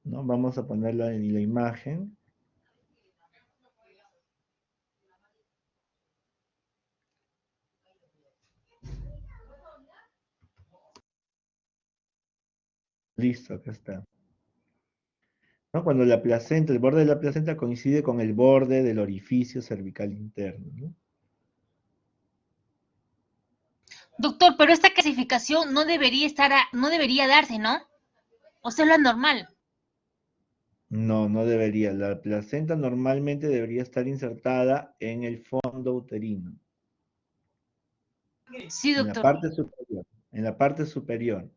¿no? Vamos a ponerla en la imagen. Listo, acá está. ¿No? Cuando la placenta, el borde de la placenta coincide con el borde del orificio cervical interno, ¿no? Doctor, pero esta clasificación no debería darse, ¿no? O sea, lo normal. No, no debería. La placenta normalmente debería estar insertada en el fondo uterino, Sí, en la doctor. parte superior, en la parte superior.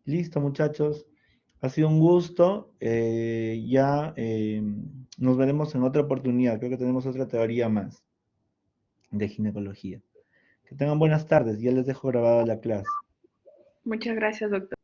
Listo, muchachos. Ha sido un gusto. Nos veremos en otra oportunidad. Creo que tenemos otra teoría más de ginecología. Que tengan buenas tardes. Ya les dejo grabada la clase. Muchas gracias, doctor.